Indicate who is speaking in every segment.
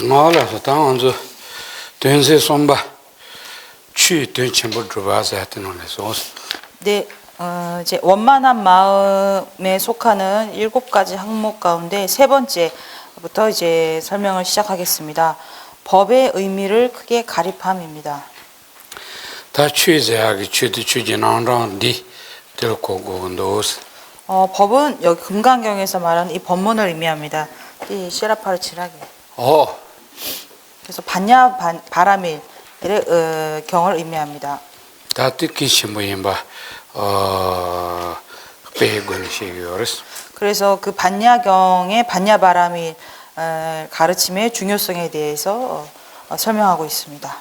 Speaker 1: 알아서 당한저 된세 손바 취 된침을 들어와서 했던 거라서
Speaker 2: 네, 이제 원만한 마음에 속하는 7가지 항목 가운데 세 번째부터 이제 설명을 시작하겠습니다. 법의 의미를 크게 가립함입니다.
Speaker 1: 다 취재하기 취지난란디 들고고도스
Speaker 2: 법은 여기 금강경에서 말하는 이 법문을 의미합니다. 이 시라파르치라게. 그래서 반야 바라밀의 경을 의미합니다.
Speaker 1: 다 뜻이 뭐인가 배군식이어스
Speaker 2: 그래서 그 반야경의 반야바람이 가르침의 중요성에 대해서 설명하고 있습니다.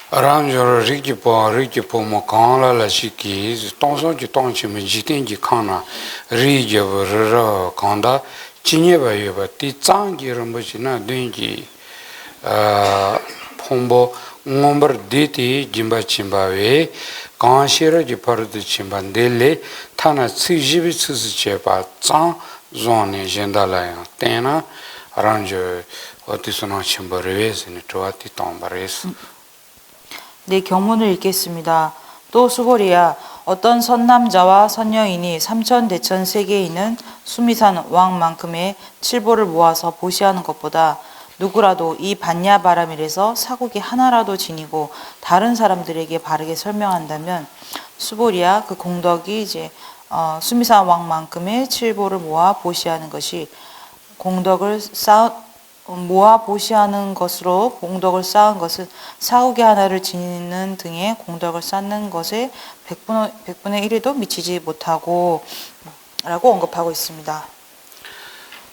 Speaker 1: 아란저 리기포 뭐 강라라시키 동서지 동치면 지된지 칸나 리저버러 간다 진예바여바 띠짱기를 뭐지나 된지 폼보 옹범버 디티 짐바침바웨 강시르지 버르드 침반델레 타나 츠지비 츠즈체바 짱 존네 젠달라야 테나 아란저 어디서나 침버레스니 토아티 톰바레스
Speaker 2: 네, 경문을 읽겠습니다. 또 수보리야, 어떤 선남자와 선여인이 삼천대천 세계에 있는 수미산 왕만큼의 칠보를 모아서 보시하는 것보다 누구라도 이 반야바라밀에서 사국이 하나라도 지니고 다른 사람들에게 바르게 설명한다면 수보리야, 그 공덕이 이제 수미산 왕만큼의 칠보를 모아 보시하는 것이 공덕을 모아 보시하는 것으로 공덕을 쌓은 것은 사국의 하나를 지니는 등의 공덕을 쌓는 것에 100분의 1에도 미치지 못하고 라고 언급하고 있습니다.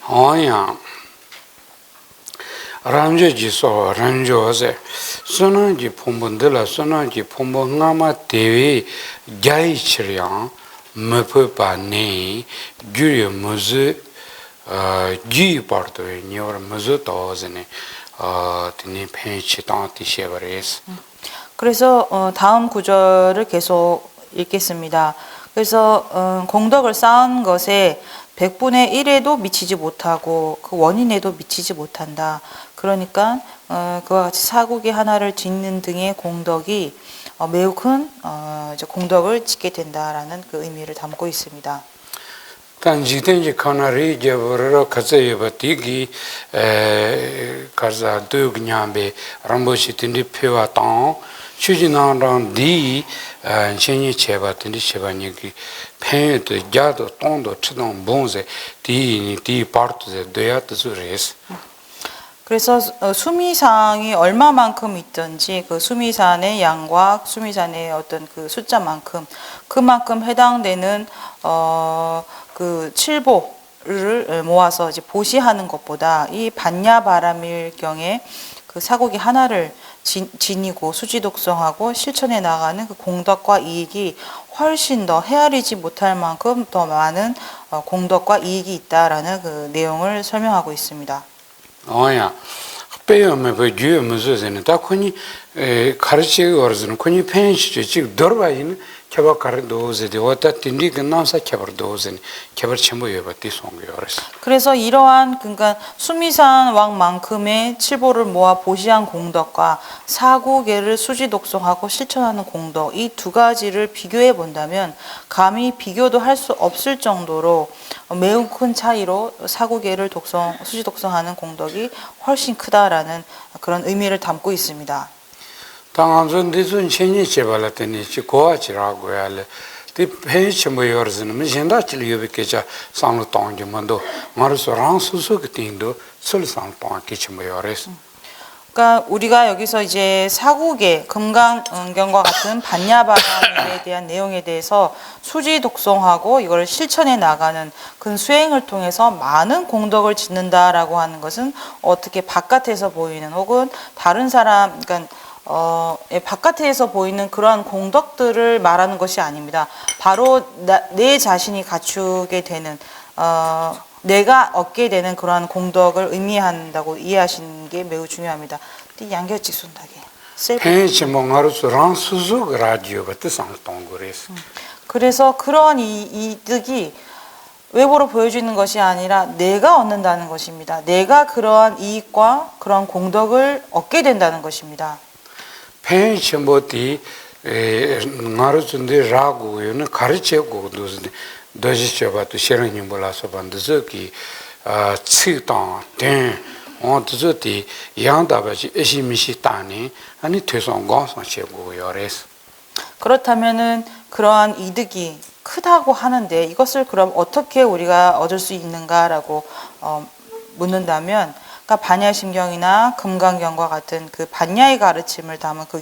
Speaker 1: 아야 람제지소 란조세 소나지 폼본들라 소나지 폼본나마 대위 자이치량 메포바네 규리 무즈 지 파르토에 니어르 무즈 도즈네 드니 펜치 탄티셰버레스
Speaker 2: 그래서 다음 구절을 계속 읽겠습니다. 그래서 공덕을 쌓은 것에 100분의 1에도 미치지 못하고 그 원인에도 미치지 못한다. 그러니까 그와 같이 사국의 하나를 짓는 등의 공덕이 매우 큰 이제 공덕을 짓게 된다라는 그 의미를 담고 있습니다.
Speaker 1: 단지된지 카나리 제버러 카세여바티기 카자 두그냐베 람보시틴디 페와탄 추진나랑 디 신이 제바틴디 제바니기 펜도 자도 똥도 치동 봉세 디 파르트제 되야트스레스
Speaker 2: 그래서 수미상이 얼마만큼 있든지 그 수미산의 양과 수미산의 어떤 그 숫자만큼 그만큼 해당되는 그 칠보를 모아서 이제 보시하는 것보다 이 반야바라밀경에 그 사국이 하나를 지니고 수지독성하고 실천해 나가는 그 공덕과 이익이 훨씬 더 헤아리지 못할 만큼 더 많은 공덕과 이익이 있다라는 그 내용을 설명하고 있습니다.
Speaker 1: 아야 빼면 그 주요 무슨은 다 코니 가르치고 어르는 코니 펜시 지금 더바이는 개발 가르도즈데 왔다 틴디 근나사 개발 도즈니 개발 첨부여 봤디 송겨어스
Speaker 2: 그래서 이러한 그러니까 수미산 왕만큼의 칠보를 모아 보시한 공덕과 사구계를 수지 독성하고 실천하는 공덕 이 두 가지를 비교해 본다면 감히 비교도 할 수 없을 정도로 매우 큰 차이로 사구계를 수지 독성하는 공덕이 훨씬 크다라는 그런 의미를 담고 있습니다.
Speaker 1: 당한전 대선 신이 제발했더니 고아지라고 해야 티 펜치 뭐 여르는 미신다칠 요비케자 상로 동지만도 마르서 랑수수 그팅도 설상 동아키치 뭐 여르스
Speaker 2: 그러니까 우리가 여기서 이제 사국의 금강경과 같은 반야바람에 대한 내용에 대해서 수지 독성하고 이걸 실천해 나가는 그 수행을 통해서 많은 공덕을 짓는다라고 하는 것은 어떻게 바깥에서 보이는 혹은 다른 사람 그러니까 바깥에서 보이는 그러한 공덕들을 말하는 것이 아닙니다. 바로 내 자신이 갖추게 되는 내가 얻게 되는 그러한 공덕을 의미한다고 이해하시는 게 매우 중요합니다. 양결직 순다게.
Speaker 1: 펜치 몽하르스 랑수수 라디오 같은 상동거레스
Speaker 2: 그래서 그런 이득이 외부로 보여주는 것이 아니라 내가 얻는다는 것입니다. 내가 그러한 이익과 그런 공덕을 얻게 된다는 것입니다.
Speaker 1: 팬 첨보디 나르준데 라고요는 가르치고 도스데 더지셔바도 시랑님 몰라서 반드스기 치당 된 어드즈디 양다바지 에시미시 따니 아니 퇴송과상 제고 요레스.
Speaker 2: 그렇다면은 그러한 이득이 크다고 하는데 이것을 그럼 어떻게 우리가 얻을 수 있는가라고 묻는다면, 그러니까 반야심경이나 금강경과 같은 그 반야의 가르침을 담은 그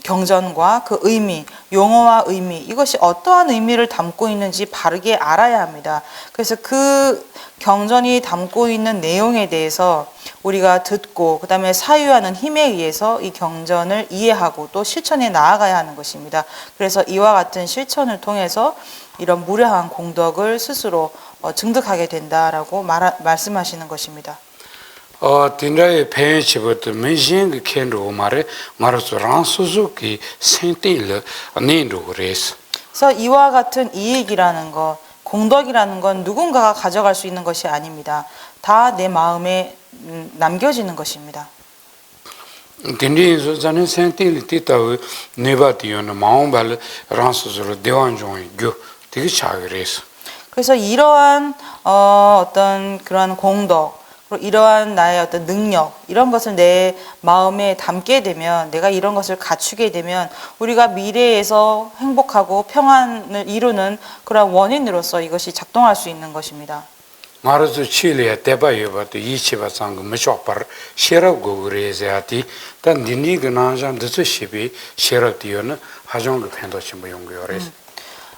Speaker 2: 경전과 그 의미, 용어와 의미, 이것이 어떠한 의미를 담고 있는지 바르게 알아야 합니다. 그래서 그 경전이 담고 있는 내용에 대해서 우리가 듣고 그 다음에 사유하는 힘에 의해서 이 경전을 이해하고 또 실천에 나아가야 하는 것입니다. 그래서 이와 같은 실천을 통해서 이런 무량한 공덕을 스스로 증득하게 된다라고 말씀하시는 것입니다.
Speaker 1: 딘라의 팬치부터 men신 켄로 말에 말아서 란수수기 생딜 내로 그래서.
Speaker 2: 그래서 이와 같은 이익이라는 것, 공덕이라는 건 누군가가 가져갈 수 있는 것이 아닙니다. 다 내 마음에 남겨지는 것입니다.
Speaker 1: 딘리에서 저는 생딜 티타의 네바티오는 마음발 란수수로 대왕종의 교 되게 차그래서.
Speaker 2: 그래서 이러한 어떤 그러한 공덕, 이러한 나의 어떤 능력, 이런 것을 내 마음에 담게 되면, 내가 이런 것을 갖추게 되면 우리가 미래에서 행복하고 평안을 이루는 그런 원인으로서 이것이 작동할 수 있는 것입니다.
Speaker 1: 말아서 칠레 대바여바도 이치바 상금 무쇼파 셰라고 그래야지 단 딘리가 나장 드스시비 셰라디오는 하정로 팬도치 뭐 용거래서.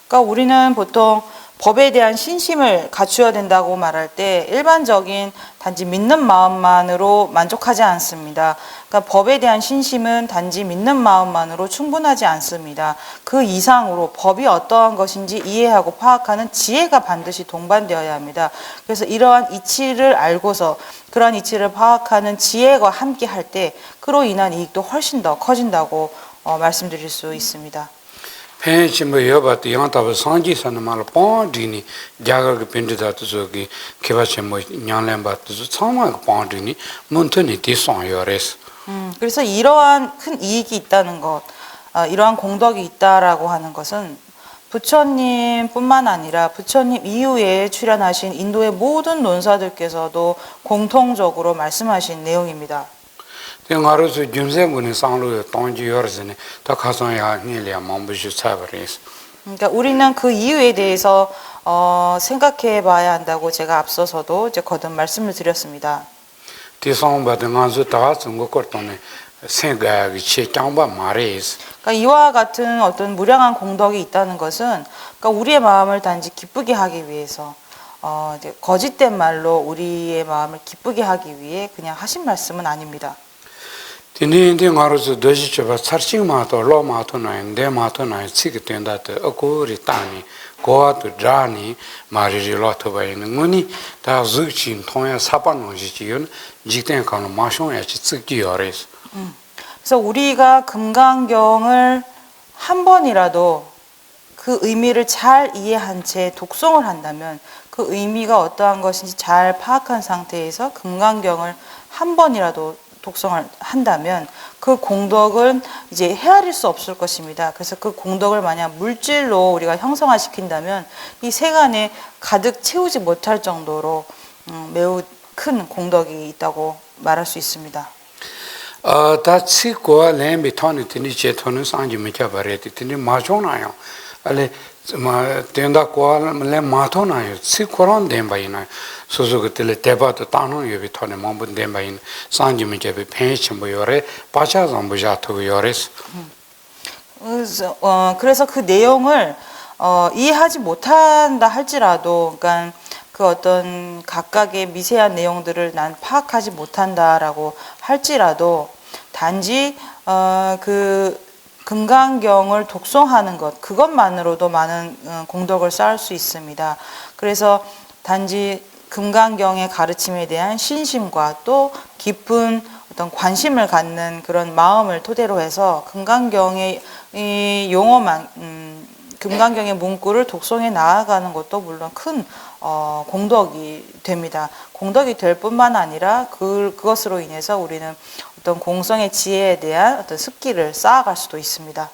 Speaker 2: 그러니까 우리는 보통 법에 대한 신심을 갖추어야 된다고 말할 때 일반적인 단지 믿는 마음만으로 만족하지 않습니다. 그러니까 법에 대한 신심은 단지 믿는 마음만으로 충분하지 않습니다. 그 이상으로 법이 어떠한 것인지 이해하고 파악하는 지혜가 반드시 동반되어야 합니다. 그래서 이러한 이치를 알고서 그러한 이치를 파악하는 지혜가 함께 할 때 그로 인한 이익도 훨씬 더 커진다고 말씀드릴 수 있습니다.
Speaker 1: 팬치뭐 여바도 양답을 상지사는 말 뻔디니 자가가 빈드다도 저기 개바체 뭐 냥렘바도 참마가 뻔디니 몬터니 디송요레스.
Speaker 2: 그래서 이러한 큰 이익이 있다는 것, 이러한 공덕이 있다라고 하는 것은 부처님뿐만 아니라 부처님 이후에 출연하신 인도의 모든 논사들께서도 공통적으로 말씀하신 내용입니다.
Speaker 1: 대가로서 준생군의 상로에 동지여르스네 다 가서야 니리아 몸부시 차버리스.
Speaker 2: 그러니까 우리는 그 이유에 대해서 생각해 봐야 한다고 제가 앞서서도 이제 거듭 말씀을 드렸습니다.
Speaker 1: 디송바든 안주 다 중국 거ton에 생각이 체장바 말이스.
Speaker 2: 그러니까 이와 같은 어떤 무량한 공덕이 있다는 것은 그러니까 우리의 마음을 단지 기쁘게 하기 위해서 이제 거짓된 말로 우리의 마음을 기쁘게 하기 위해 그냥 하신 말씀은 아닙니다.
Speaker 1: 디니인데 가로서 더시쳐봐 차싱마도 로마토나인 데마토나인 치게 된다도 어고리 따니 고아도 자니 마리리 로토바이는 거니 다 즈친 통야 사반노지지연 직된 가는 마숑야치 츠기요레스.
Speaker 2: 그래서 우리가 금강경을 한 번이라도 그 의미를 잘 이해한 채 독송을 한다면, 그 의미가 어떠한 것인지 잘 파악한 상태에서 금강경을 한 번이라도 독송을 한다면 그 공덕은 이제 헤아릴 수 없을 것입니다. 그래서 그 공덕을 만약 물질로 우리가 형성화시킨다면 이 세간에 가득 채우지 못할 정도로 매우 큰 공덕이 있다고 말할 수 있습니다.
Speaker 1: 다 치고 렘비 토니 티니 제토는 상지 미쳐 버레티 티니 마존아요. 알레 마 텐다 고알레 마토나요. 치코론 뎀바이나 소소그텔레 데바도 따노 예비 토네 몸분 뎀바인 상지 미쳐 비 펜치 뭐요레 바샤 zam부자토 요레스.
Speaker 2: 그래서 그 내용을 이해하지 못한다 할지라도, 그러니까 그 어떤 각각의 미세한 내용들을 난 파악하지 못한다라고 할지라도 단지 그 금강경을 독송하는 것, 그것만으로도 많은 공덕을 쌓을 수 있습니다. 그래서 단지 금강경의 가르침에 대한 신심과 또 깊은 어떤 관심을 갖는 그런 마음을 토대로 해서 금강경의 이 용어만 금강경의 문구를 독송해 나아가는 것도 물론 큰 공덕이 됩니다. 공덕이 될 뿐만 아니라 그것으로 인해서 우리는 어떤 공성의 지혜에 대한 어떤 습기를 쌓아갈 수도 있습니다.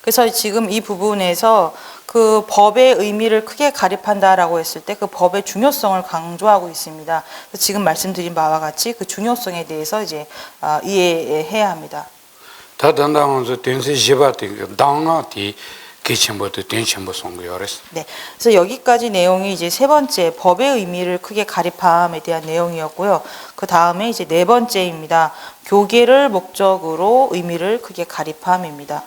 Speaker 2: 그래서 지금 이 부분에서 그 법의 의미를 크게 가립한다라고 했을 때 그 법의 중요성을 강조하고 있습니다. 지금 말씀드린 바와 같이 그 중요성에 대해서 이제 이해해야 합니다. 네, 그래서 여기까지 내용이 이제 세 번째 법의 의미를 크게 가립함에 대한 내용이었고요. 그 다음에 이제 네 번째입니다. 교계를 목적으로 의미를 크게 가립함입니다.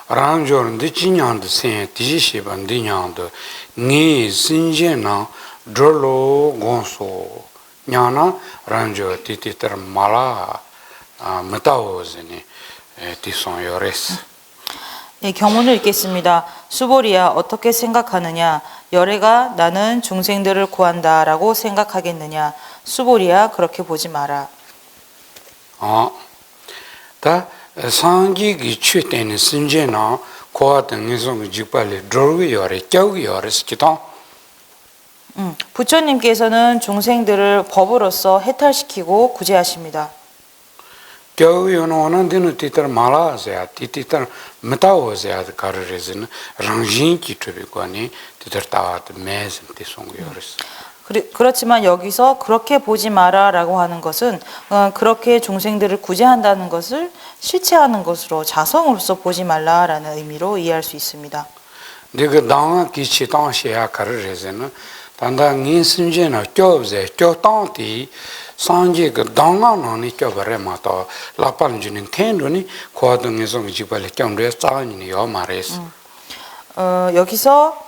Speaker 1: 랑조르데 진양데 세 디시시반데 냥데 니 신제나 드로 곤소 냐나 랑조 티티터 말아 메타오즈니 티송요레스.
Speaker 2: 네, 경문을 읽겠습니다. 수보리야, 어떻게 생각하느냐? 열애가 나는 중생들을 구한다라고 생각하겠느냐? 수보리야, 그렇게 보지 마라.
Speaker 1: 다 상기기 취때는 신제나 고아등에서 직발이 드로기 열애 겨우기 열애스기도.
Speaker 2: 부처님께서는 중생들을 법으로서 해탈시키고 구제하십니다.
Speaker 1: 겨우요는 데는 티터 말아서야 티터 메타오서야 가르레즈는 랑진기 트비고니 티터 따와도 매진 티송고요레스.
Speaker 2: 그렇지만 여기서 그렇게 보지 마라라고 하는 것은 그렇게 중생들을 구제한다는 것을 실체하는 것으로 자성으로서 보지 말라라는 의미로 이해할 수 있습니다.
Speaker 1: 내가 당한 기치 당시야 가르레즈는 단단 인신제나 껴브제 껴땅티 상지 그 당한하니 껴버려 마다 라판주는 텐도니 고아등에서 지발에 껴는데 짜니요 말했어.
Speaker 2: 여기서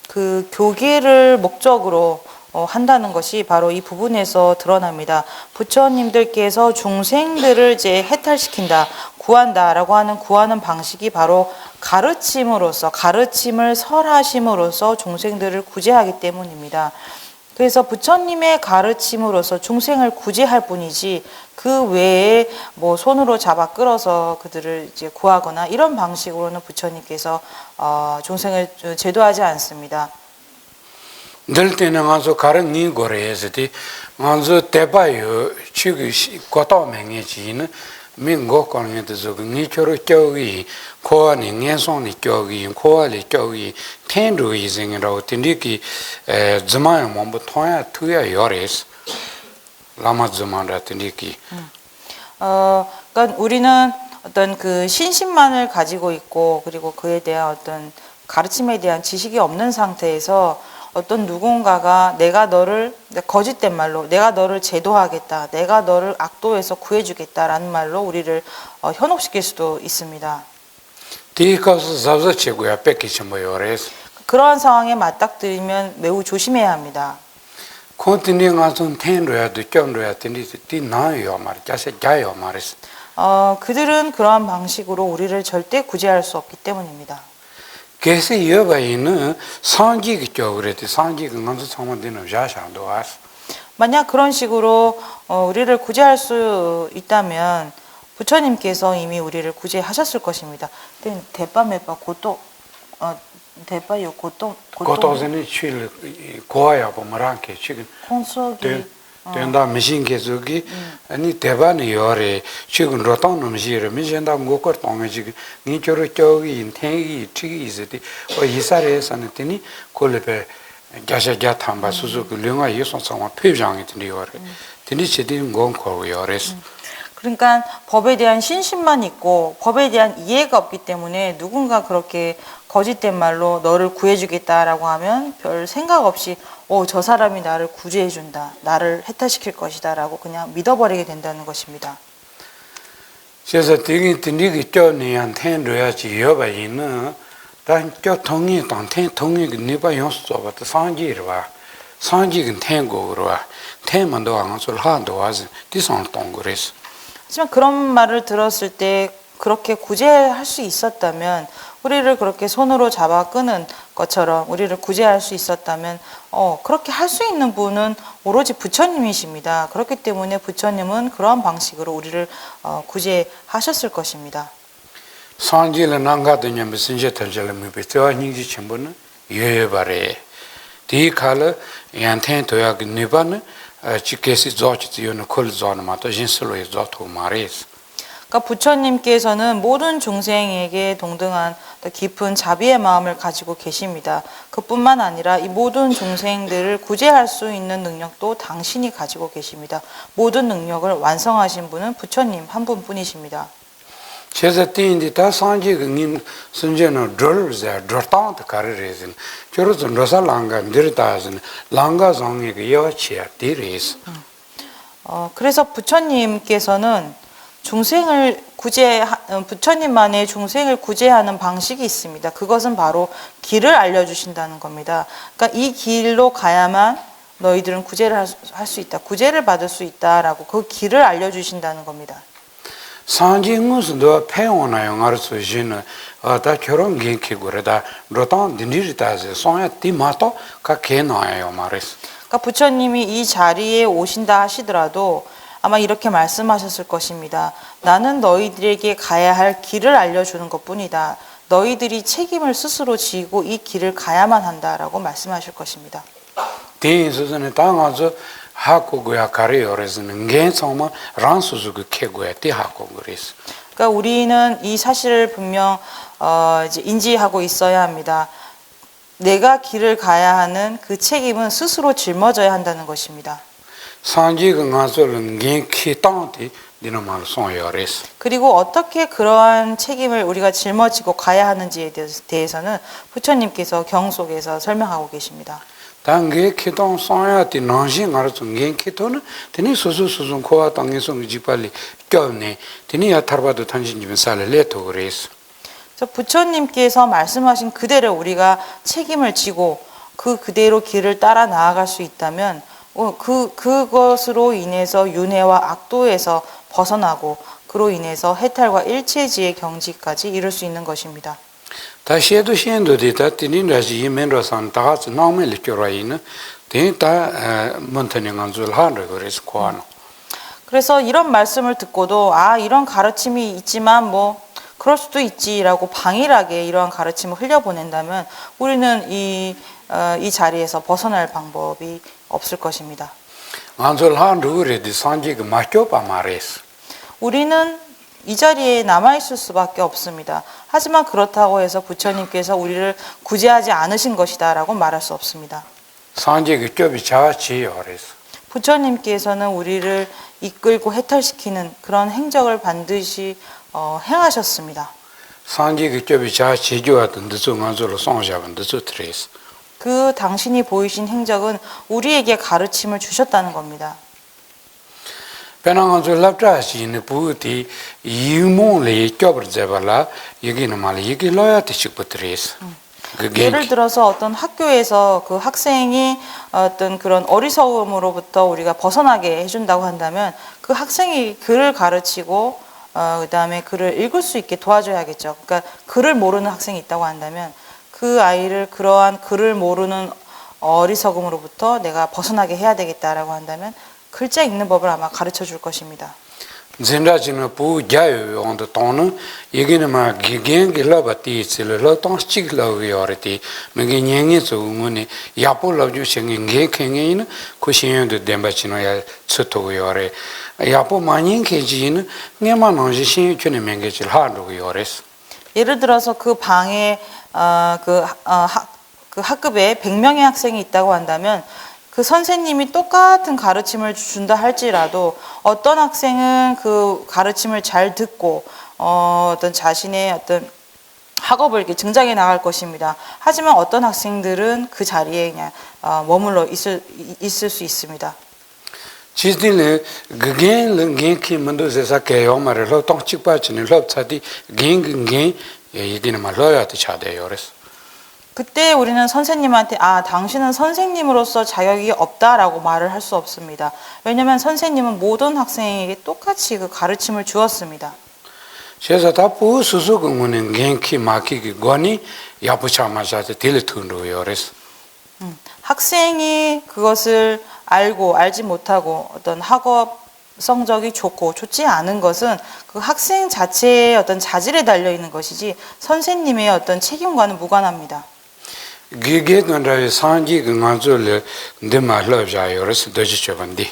Speaker 2: 그 교계를 목적으로 한다는 것이 바로 이 부분에서 드러납니다. 부처님들께서 중생들을 이제 해탈시킨다, 구한다라고 하는 구하는 방식이 바로 가르침으로써, 가르침을 설하심으로써 중생들을 구제하기 때문입니다. 그래서 부처님의 가르침으로써 중생을 구제할 뿐이지 그 외에 뭐 손으로 잡아 끌어서 그들을 이제 구하거나 이런 방식으로는 부처님께서 중생을 제도하지 않습니다.
Speaker 1: 늘 때는 가서 가른 니 거래에서디 가서 대바요 치기 고토 맹해지는 민고 거는데서 니처럼 겨우이 코안이 내손이 겨우이 코알이 겨우이 텐도 이생이라고 텐디기 즈마야 몸부 토야 투야 요레스 라마 즈마라 텐디기
Speaker 2: 그러니까 우리는 어떤 그 신심만을 가지고 있고 그리고 그에 대한 어떤 가르침에 대한 지식이 없는 상태에서 어떤 누군가가 내가 너를 거짓된 말로 내가 너를 제도하겠다, 내가 너를 악도에서 구해주겠다라는 말로 우리를 현혹시킬 수도 있습니다. 그러한 상황에 맞닥뜨리면 매우 조심해야 합니다. 그들은 그러한 방식으로 우리를 절대 구제할 수 없기 때문입니다.
Speaker 1: 그래서 여바이는 상기기 쪽으로도 상기가 먼저 상관되는 자상도 왔어.
Speaker 2: 만약 그런 식으로 우리를 구제할 수 있다면 부처님께서 이미 우리를 구제하셨을 것입니다. 대빠매빠 고또 대빠요
Speaker 1: 고또는 칠 고아야 보면한게 지금
Speaker 2: 콘서기
Speaker 1: 된다 미신계속이 아니 대반이 요래 지금 로똥 음식을 미신다 고거 동에지 니저로 저기 인탱이 튀기 있으디 이사래서는 되니 콜레베 가샤자 탐바 수수 그 령아 예선상화 표장이 되니 요래 되니 제대로 건고 요래서
Speaker 2: 그러니까 법에 대한 신심만 있고 법에 대한 이해가 없기 때문에 누군가 그렇게 거짓된 말로 너를 구해주겠다라고 하면 별 생각 없이 저 사람이 나를 구제해준다, 나를 해탈시킬 것이다 라고 그냥 믿어버리게 된다는 것입니다.
Speaker 1: 그래서 되게 니기 쩌니한테 줘야지 여바이는 단저 통이 통이 니바 용서받아 상지를 와 상지는 태고로 와 태만도 안 소리 하도 와서 디선 동그레스.
Speaker 2: 하지만 그런 말을 들었을 때 그렇게 구제할 수 있었다면 우리를 그렇게 손으로 잡아 끄는 것처럼 우리를 구제할 수 있었다면 그렇게 할 수 있는 분은 오로지 부처님이십니다. 그렇기 때문에 부처님은 그런 방식으로 우리를 구제하셨을 것입니다.
Speaker 1: 산지를 난가더냐 무슨 제탈절을 미비트와 닝지 첨부는 예바래 디칼 양텐 도약 니바는 지케시 조치 요는 콜 존마도 진슬로에 조토 마레스
Speaker 2: 그러니까 부처님께서는 모든 중생에게 동등한 깊은 자비의 마음을 가지고 계십니다. 그뿐만 아니라 이 모든 중생들을 구제할 수 있는 능력도 당신이 가지고 계십니다. 모든 능력을 완성하신 분은 부처님 한 분뿐이십니다.
Speaker 1: 제가 때인데 다 산지가 님 순전히 드르자 드르타한테 가르레진 저러서 로살랑가 드르다진 랑가 정에게 여치야 디레스
Speaker 2: 그래서 부처님께서는 부처님만의 중생을 구제하는 방식이 있습니다. 그것은 바로 길을 알려주신다는 겁니다. 그러니까 이 길로 가야만 너희들은 구제를 할 수 있다. 구제를 받을 수 있다라고 그 길을 알려주신다는 겁니다.
Speaker 1: 산지 무슨 너 패원나요 알수지는 다 결혼 gen키고래다 로탄 딘디리다제 소야 티마토 카케나요 말레스
Speaker 2: 그러니까 부처님이 이 자리에 오신다 하시더라도 아마 이렇게 말씀하셨을 것입니다. 나는 너희들에게 가야 할 길을 알려주는 것뿐이다. 너희들이 책임을 스스로 지고 이 길을 가야만 한다라고 말씀하실 것입니다.
Speaker 1: 대인수는 당하서 하고고야 가리어레스는 겐성만 란수수그 캐고야 띠하고 그랬어.
Speaker 2: 그러니까 우리는 이 사실을 분명 이제 인지하고 있어야 합니다. 내가 길을 가야 하는 그 책임은 스스로 짊어져야 한다는 것입니다.
Speaker 1: 산지가 가서는 겐키 땅티 니노말 송여레스.
Speaker 2: 그리고 어떻게 그러한 책임을 우리가 짊어지고 가야 하는지에 대해서는 부처님께서 경속에서 설명하고 계십니다.
Speaker 1: 당게 키동 송야티 난신 알아서 겐키토는 드니 소소소소 코와 땅에서 지팔리 껴네 드니 야타르바도 탄신집은 살레토 그랬어.
Speaker 2: 부처님께서 말씀하신 그대로 우리가 책임을 지고 그대로 길을 따라 나아갈 수 있다면 그것으로 인해서 윤회와 악도에서 벗어나고 그로 인해서 해탈과 일체지의 경지까지 이룰 수 있는 것입니다.
Speaker 1: 다시에도 시엔도디다 티닌라지 이멘로산 다가스 나오멜 껴라이는 데이터 몬테닝안줄 하르 그래서 코아노.
Speaker 2: 그래서 이런 말씀을 듣고도 이런 가르침이 있지만 그럴 수도 있지라고 방일하게 이러한 가르침을 흘려보낸다면 우리는 이 자리에서 벗어날 방법이 없을 것입니다. 우리는 이 자리에 남아있을 수밖에 없습니다. 하지만 그렇다고 해서 부처님께서 우리를 구제하지 않으신 것이다 라고 말할 수 없습니다. 부처님께서는 우리를 이끌고 해탈시키는 그런 행적을 반드시 행하셨습니다. 그 당신이 보이신 행적은 우리에게 가르침을 주셨다는 겁니다. 예를 들어서 어떤 학교에서 그 학생이 어떤 그런 어리석음으로부터 우리가 벗어나게 해준다고 한다면 그 학생이 글을 가르치고 그 다음에 글을 읽을 수 있게 도와줘야겠죠. 그러니까 글을 모르는 학생이 있다고 한다면 그 아이를 그러한 글을 모르는 어리석음으로부터 내가 벗어나게 해야 되겠다라고 한다면 글자 읽는 법을 아마 가르쳐 줄 것입니다.
Speaker 1: 젠라지는 부자요 온도 돈은 얘기는 막 기겐길라바티 실로 돈스치글라위어티 메게냥에서 우문이 야폴라주 생긴게 캥에는 코시엔도 뎀바치노야 츠토요레 야포 마닌케지는 네마노지 신유촌에 맹게질 하르고요레스.
Speaker 2: 예를 들어서 그 방에 그 학급에 100명의 학생이 있다고 한다면 그 선생님이 똑같은 가르침을 준다 할지라도 어떤 학생은 그 가르침을 잘 듣고 어떤 자신의 어떤 학업을 이렇게 증장해 나갈 것입니다. 하지만 어떤 학생들은 그 자리에 그냥 머물러 있을 수 있습니다.
Speaker 1: 지진에 그겐 겐키 만도세사 개요마를 똥치빠치는 럽차디 겐겐 얘기는 말로야도 차대요레스.
Speaker 2: 그때 우리는 선생님한테 당신은 선생님으로서 자격이 없다라고 말을 할 수 없습니다. 왜냐하면 선생님은 모든 학생에게 똑같이 그 가르침을 주었습니다.
Speaker 1: 제가 다 부수수 공부는 genki 마키기 거니 야부차마자데 딜tun도요 그래서
Speaker 2: 학생이 그것을 알고 알지 못하고 어떤 학업 성적이 좋고 좋지 않은 것은 그 학생 자체의 어떤 자질에 달려 있는 것이지 선생님의 어떤 책임과는 무관합니다.
Speaker 1: 기계던라의 상기 그만절에 ndemahlab자요 그래서 더지쳐반디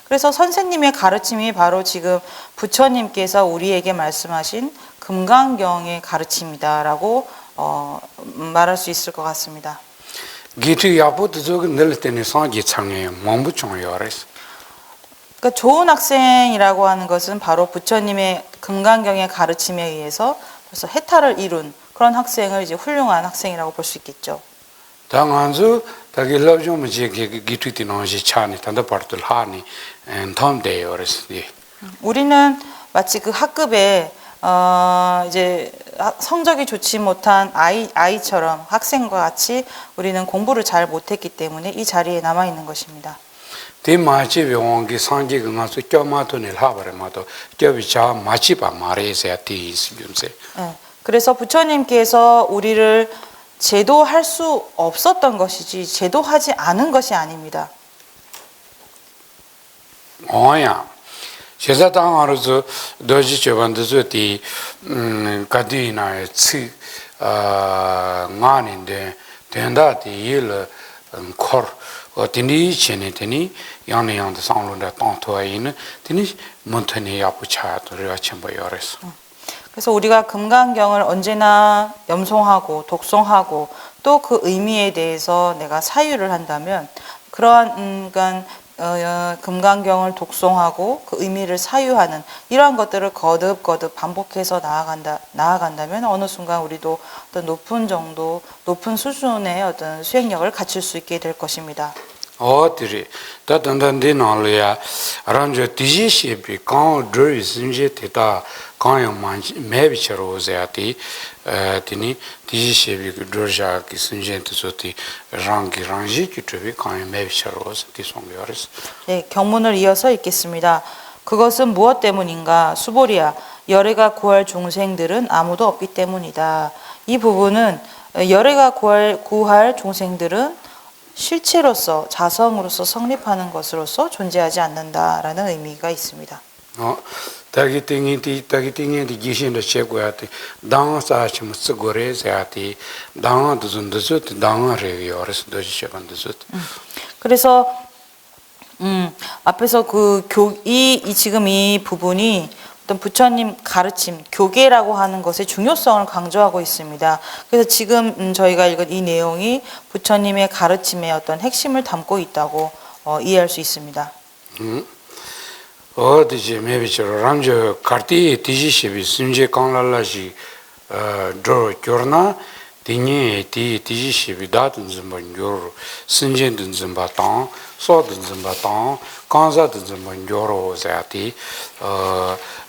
Speaker 2: 그래서 선생님의 가르침이 바로 지금 부처님께서 우리에게 말씀하신 금강경의 가르침이다라고 말할 수 있을 것 같습니다.
Speaker 1: 기트 야부도 저거 늘 때는 상기 창에 몸부총요 그래서
Speaker 2: 그러니까 좋은 학생이라고 하는 것은 바로 부처님의 금강경의 가르침에 의해서 벌써 해탈을 이룬 그런 학생을 이제 훌륭한 학생이라고 볼 수 있겠죠.
Speaker 1: 당한주 다기 러좀 이제 기트티 나오지 차니 단다 파르들 하니 톰데요 그래서
Speaker 2: 우리는 마치 그 학급에 이제 성적이 좋지 못한 아이처럼 학생과 같이 우리는 공부를 잘 못했기 때문에 이 자리에 남아 있는 것입니다.
Speaker 1: 대마치 병원기 상기 그가서 껴마토를 하버마도 껴비자 마치바 말해서야 뒤있음세.
Speaker 2: 그래서 부처님께서 우리를 제도할 수 없었던 것이지 제도하지 않은 것이 아닙니다.
Speaker 1: 어야. 제자당하로서 너지 저반도서디 가디나의 치 나는데 된다디 일 콜 어디니 전에더니 양내양도 상론다 땅토아이는 드니 몬테니 야부차도를 첨부여랬어.
Speaker 2: 그래서 우리가 금강경을 언제나 염송하고 독송하고 또 그 의미에 대해서 내가 사유를 한다면 그러한 금강경을 독송하고 그 의미를 사유하는 이러한 것들을 거듭거듭 반복해서 나아간다면 어느 순간 우리도 어떤 높은 수준의 어떤 수행력을 갖출 수 있게 될 것입니다.
Speaker 1: 어들이 다단단데 나려야 아란저 디지시비 강 드르신제 테다 강영만 매비처로자티 티니 디지시비 드르자기 순젠트소티 랑기 기트비 강 매비처로자티 송겨레스.
Speaker 2: 네, 경문을 이어서 읽겠습니다. 그것은 무엇 때문인가? 수보리야, 열애가 구할 중생들은 아무도 없기 때문이다. 이 부분은 열애가 구할 중생들은 실체로서 자성으로서 성립하는 것으로서 존재하지 않는다라는 의미가 있습니다.
Speaker 1: 다기팅이 기신의 최고야티 당사심 쓰고래야티 당한도준도서 당하래 열어서 도지셔반도서.
Speaker 2: 그래서 앞에서 지금 이 부분이 어떤 부처님 가르침, 교계라고 하는 것의 중요성을 강조하고 있습니다. 그래서 지금 저희가 읽은 이 내용이 부처님의 가르침의 어떤 핵심을 담고 있다고 이해할 수 있습니다.
Speaker 1: 어디지 매비처럼 람저 카르티 디지시비 순제 강랄라시 조르나 디니 디지시비 다든 좀 번요 순제든 좀 바탕 소든 좀 바탕 간자든 좀 번요 자티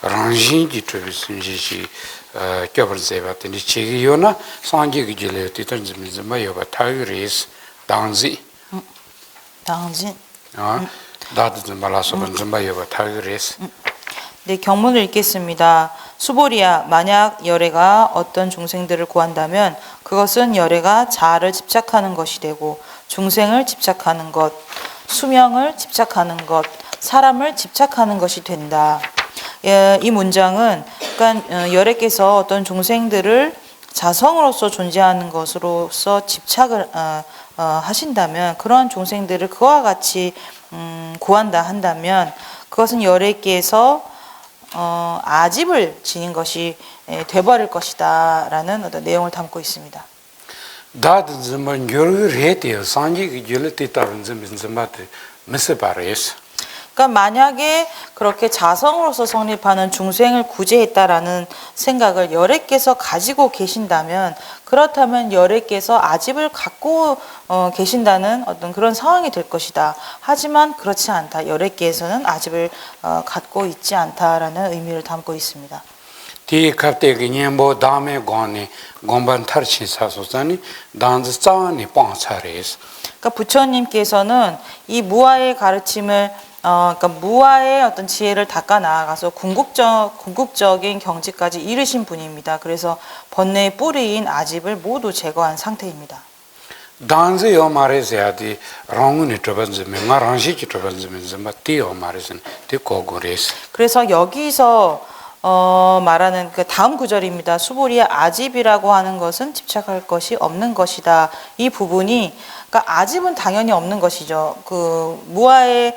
Speaker 1: 랑진기 트비 순제시 껴버세바더니 지기요나 상기기 질레 티던 좀 마요바 타그리스 당지 다들 좀 말아서 좀 봐요. 타그레스.
Speaker 2: 네, 경문을 읽겠습니다. 수보리야, 만약 열애가 어떤 중생들을 구한다면 그것은 열애가 자아를 집착하는 것이 되고 중생을 집착하는 것, 수명을 집착하는 것, 사람을 집착하는 것이 된다. 이 문장은 그러니까 열애께서 어떤 중생들을 자성으로서 존재하는 것으로서 집착을 하신다면 그러한 중생들을 그와 같이 구한다 한다면 그것은 열애께서 아집을 지닌 것이 돼버릴 것이다 라는 어떤 내용을 담고 있습니다.
Speaker 1: 다들 좀 열을 상기기 열을 따른 좀 마트 메세바레스.
Speaker 2: 그러니까 만약에 그렇게 자성으로서 성립하는 중생을 구제했다라는 생각을 열애께서 가지고 계신다면 그렇다면 열애께서 아집을 갖고 계신다는 어떤 그런 상황이 될 것이다. 하지만 그렇지 않다. 열애께서는 아집을 갖고 있지 않다라는 의미를 담고 있습니다.
Speaker 1: 티 갑자기 뭐 다음에 곰반 탈치 사소자니 단자니 뻥차레스.
Speaker 2: 그러니까 부처님께서는 이 무아의 가르침을 그러니까 무아의 어떤 지혜를 닦아 나아가서 궁극적인 경지까지 이르신 분입니다. 그래서 번뇌의 뿌리인 아집을 모두 제거한 상태입니다.
Speaker 1: 단지 요 말해서야지 랑운이 들어ಬಂ지면 나랑시 들어ಬಂ지면 맞디요 말해서는 되고고레스.
Speaker 2: 그래서 여기서 말하는 그 다음 구절입니다. 수보리의 아집이라고 하는 것은 집착할 것이 없는 것이다. 이 부분이 그러니까 아집은 당연히 없는 것이죠. 그 무아의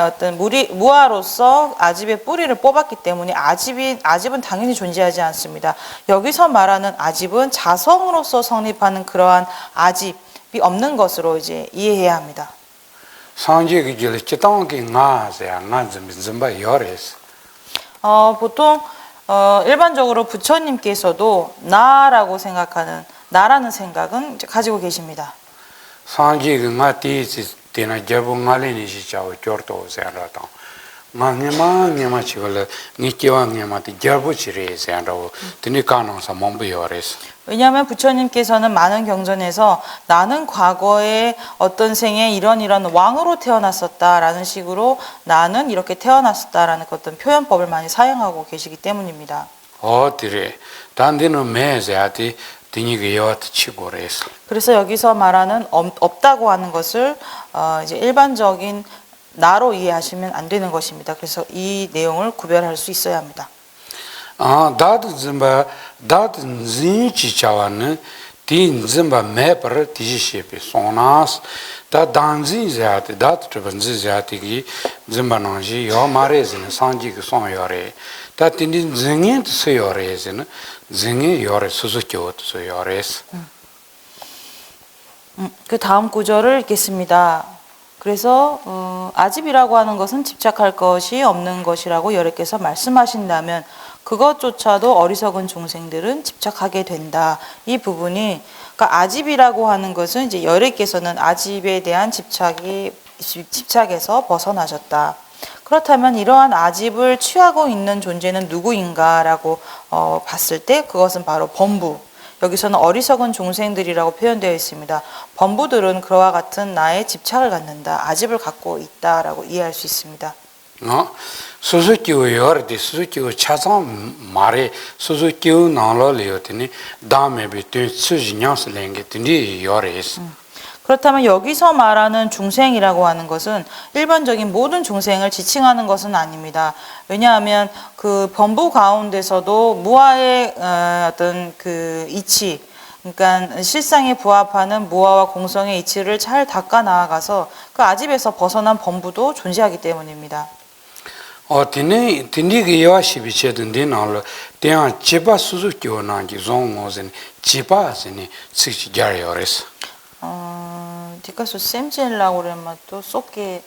Speaker 2: 어떤 무아로서 아집의 뿌리를 뽑았기 때문에 아집은 당연히 존재하지 않습니다. 여기서 말하는 아집은 자성으로서 성립하는 그러한 아집이 없는 것으로 이제 이해해야 합니다.
Speaker 1: 상제기 질 지당기 나세야 나좀좀바 요레스.
Speaker 2: 보통 일반적으로 부처님께서도 나라고 생각하는 나라는 생각은 이제 가지고 계십니다.
Speaker 1: 상제기 나티지 때나 잡응알이니 시자고 겨르도 세라다. 망해마 치걸 니께와게마티 잡으치레 세라고 드니까노사 몸부 요레스.
Speaker 2: 왜냐하면 부처님께서는 많은 경전에서 나는 과거에 어떤 생에 이런 왕으로 태어났었다라는 식으로 나는 이렇게 태어났었다라는 어떤 표현법을 많이 사용하고 계시기 때문입니다.
Speaker 1: 어디래 단디는 매세아티 드니게 요트 치고레스.
Speaker 2: 그래서 여기서 말하는 없다고 하는 것을 이제 일반적인 나로 이해하시면 안 되는 것입니다. 그래서 이 내용을 구별할 수 있어야 합니다.
Speaker 1: 다드 진치 차와는 딘 짐바 매퍼 티시셰피 소나스 다 단진 자티 다트 트번지 자티기 짐바나지 요 마레즈는 상지기 송요레 다 딘딘 징인 스요레즈는 징이 요레 수수교트 스요레스.
Speaker 2: 그 다음 구절을 읽겠습니다. 그래서 아집이라고 하는 것은 집착할 것이 없는 것이라고 여러께서 말씀하신다면 그것조차도 어리석은 종생들은 집착하게 된다. 이 부분이 그러니까 아집이라고 하는 것은 이제 여러께서는 아집에 대한 집착에서 벗어나셨다. 그렇다면 이러한 아집을 취하고 있는 존재는 누구인가라고 봤을 때 그것은 바로 범부. 여기서는 어리석은 종생들이라고 표현되어 있습니다. 범부들은 그와 같은 나의 집착을 갖는다. 아집을 갖고 있다라고 이해할 수 있습니다.
Speaker 1: 수수기의 열대 수수기의 차상 말에 수수기의 나라리었더니 다음에 비튼 수진양스 랭게더니 열에스.
Speaker 2: 그렇다면 여기서 말하는 중생이라고 하는 것은 일반적인 모든 중생을 지칭하는 것은 아닙니다. 왜냐하면 그 범부 가운데서도 무아의 어떤 그 이치, 그러니까 실상에 부합하는 무아와 공성의 이치를 잘 닦아 나아가서 그 아집에서 벗어난 범부도 존재하기 때문입니다.
Speaker 1: 딘디게 요시비체든디 나로 대한 제바 수수기오나기 종모진 제바스니 측지자리어레스.
Speaker 2: 디카소 셈젤라고 그러면 또 쏟게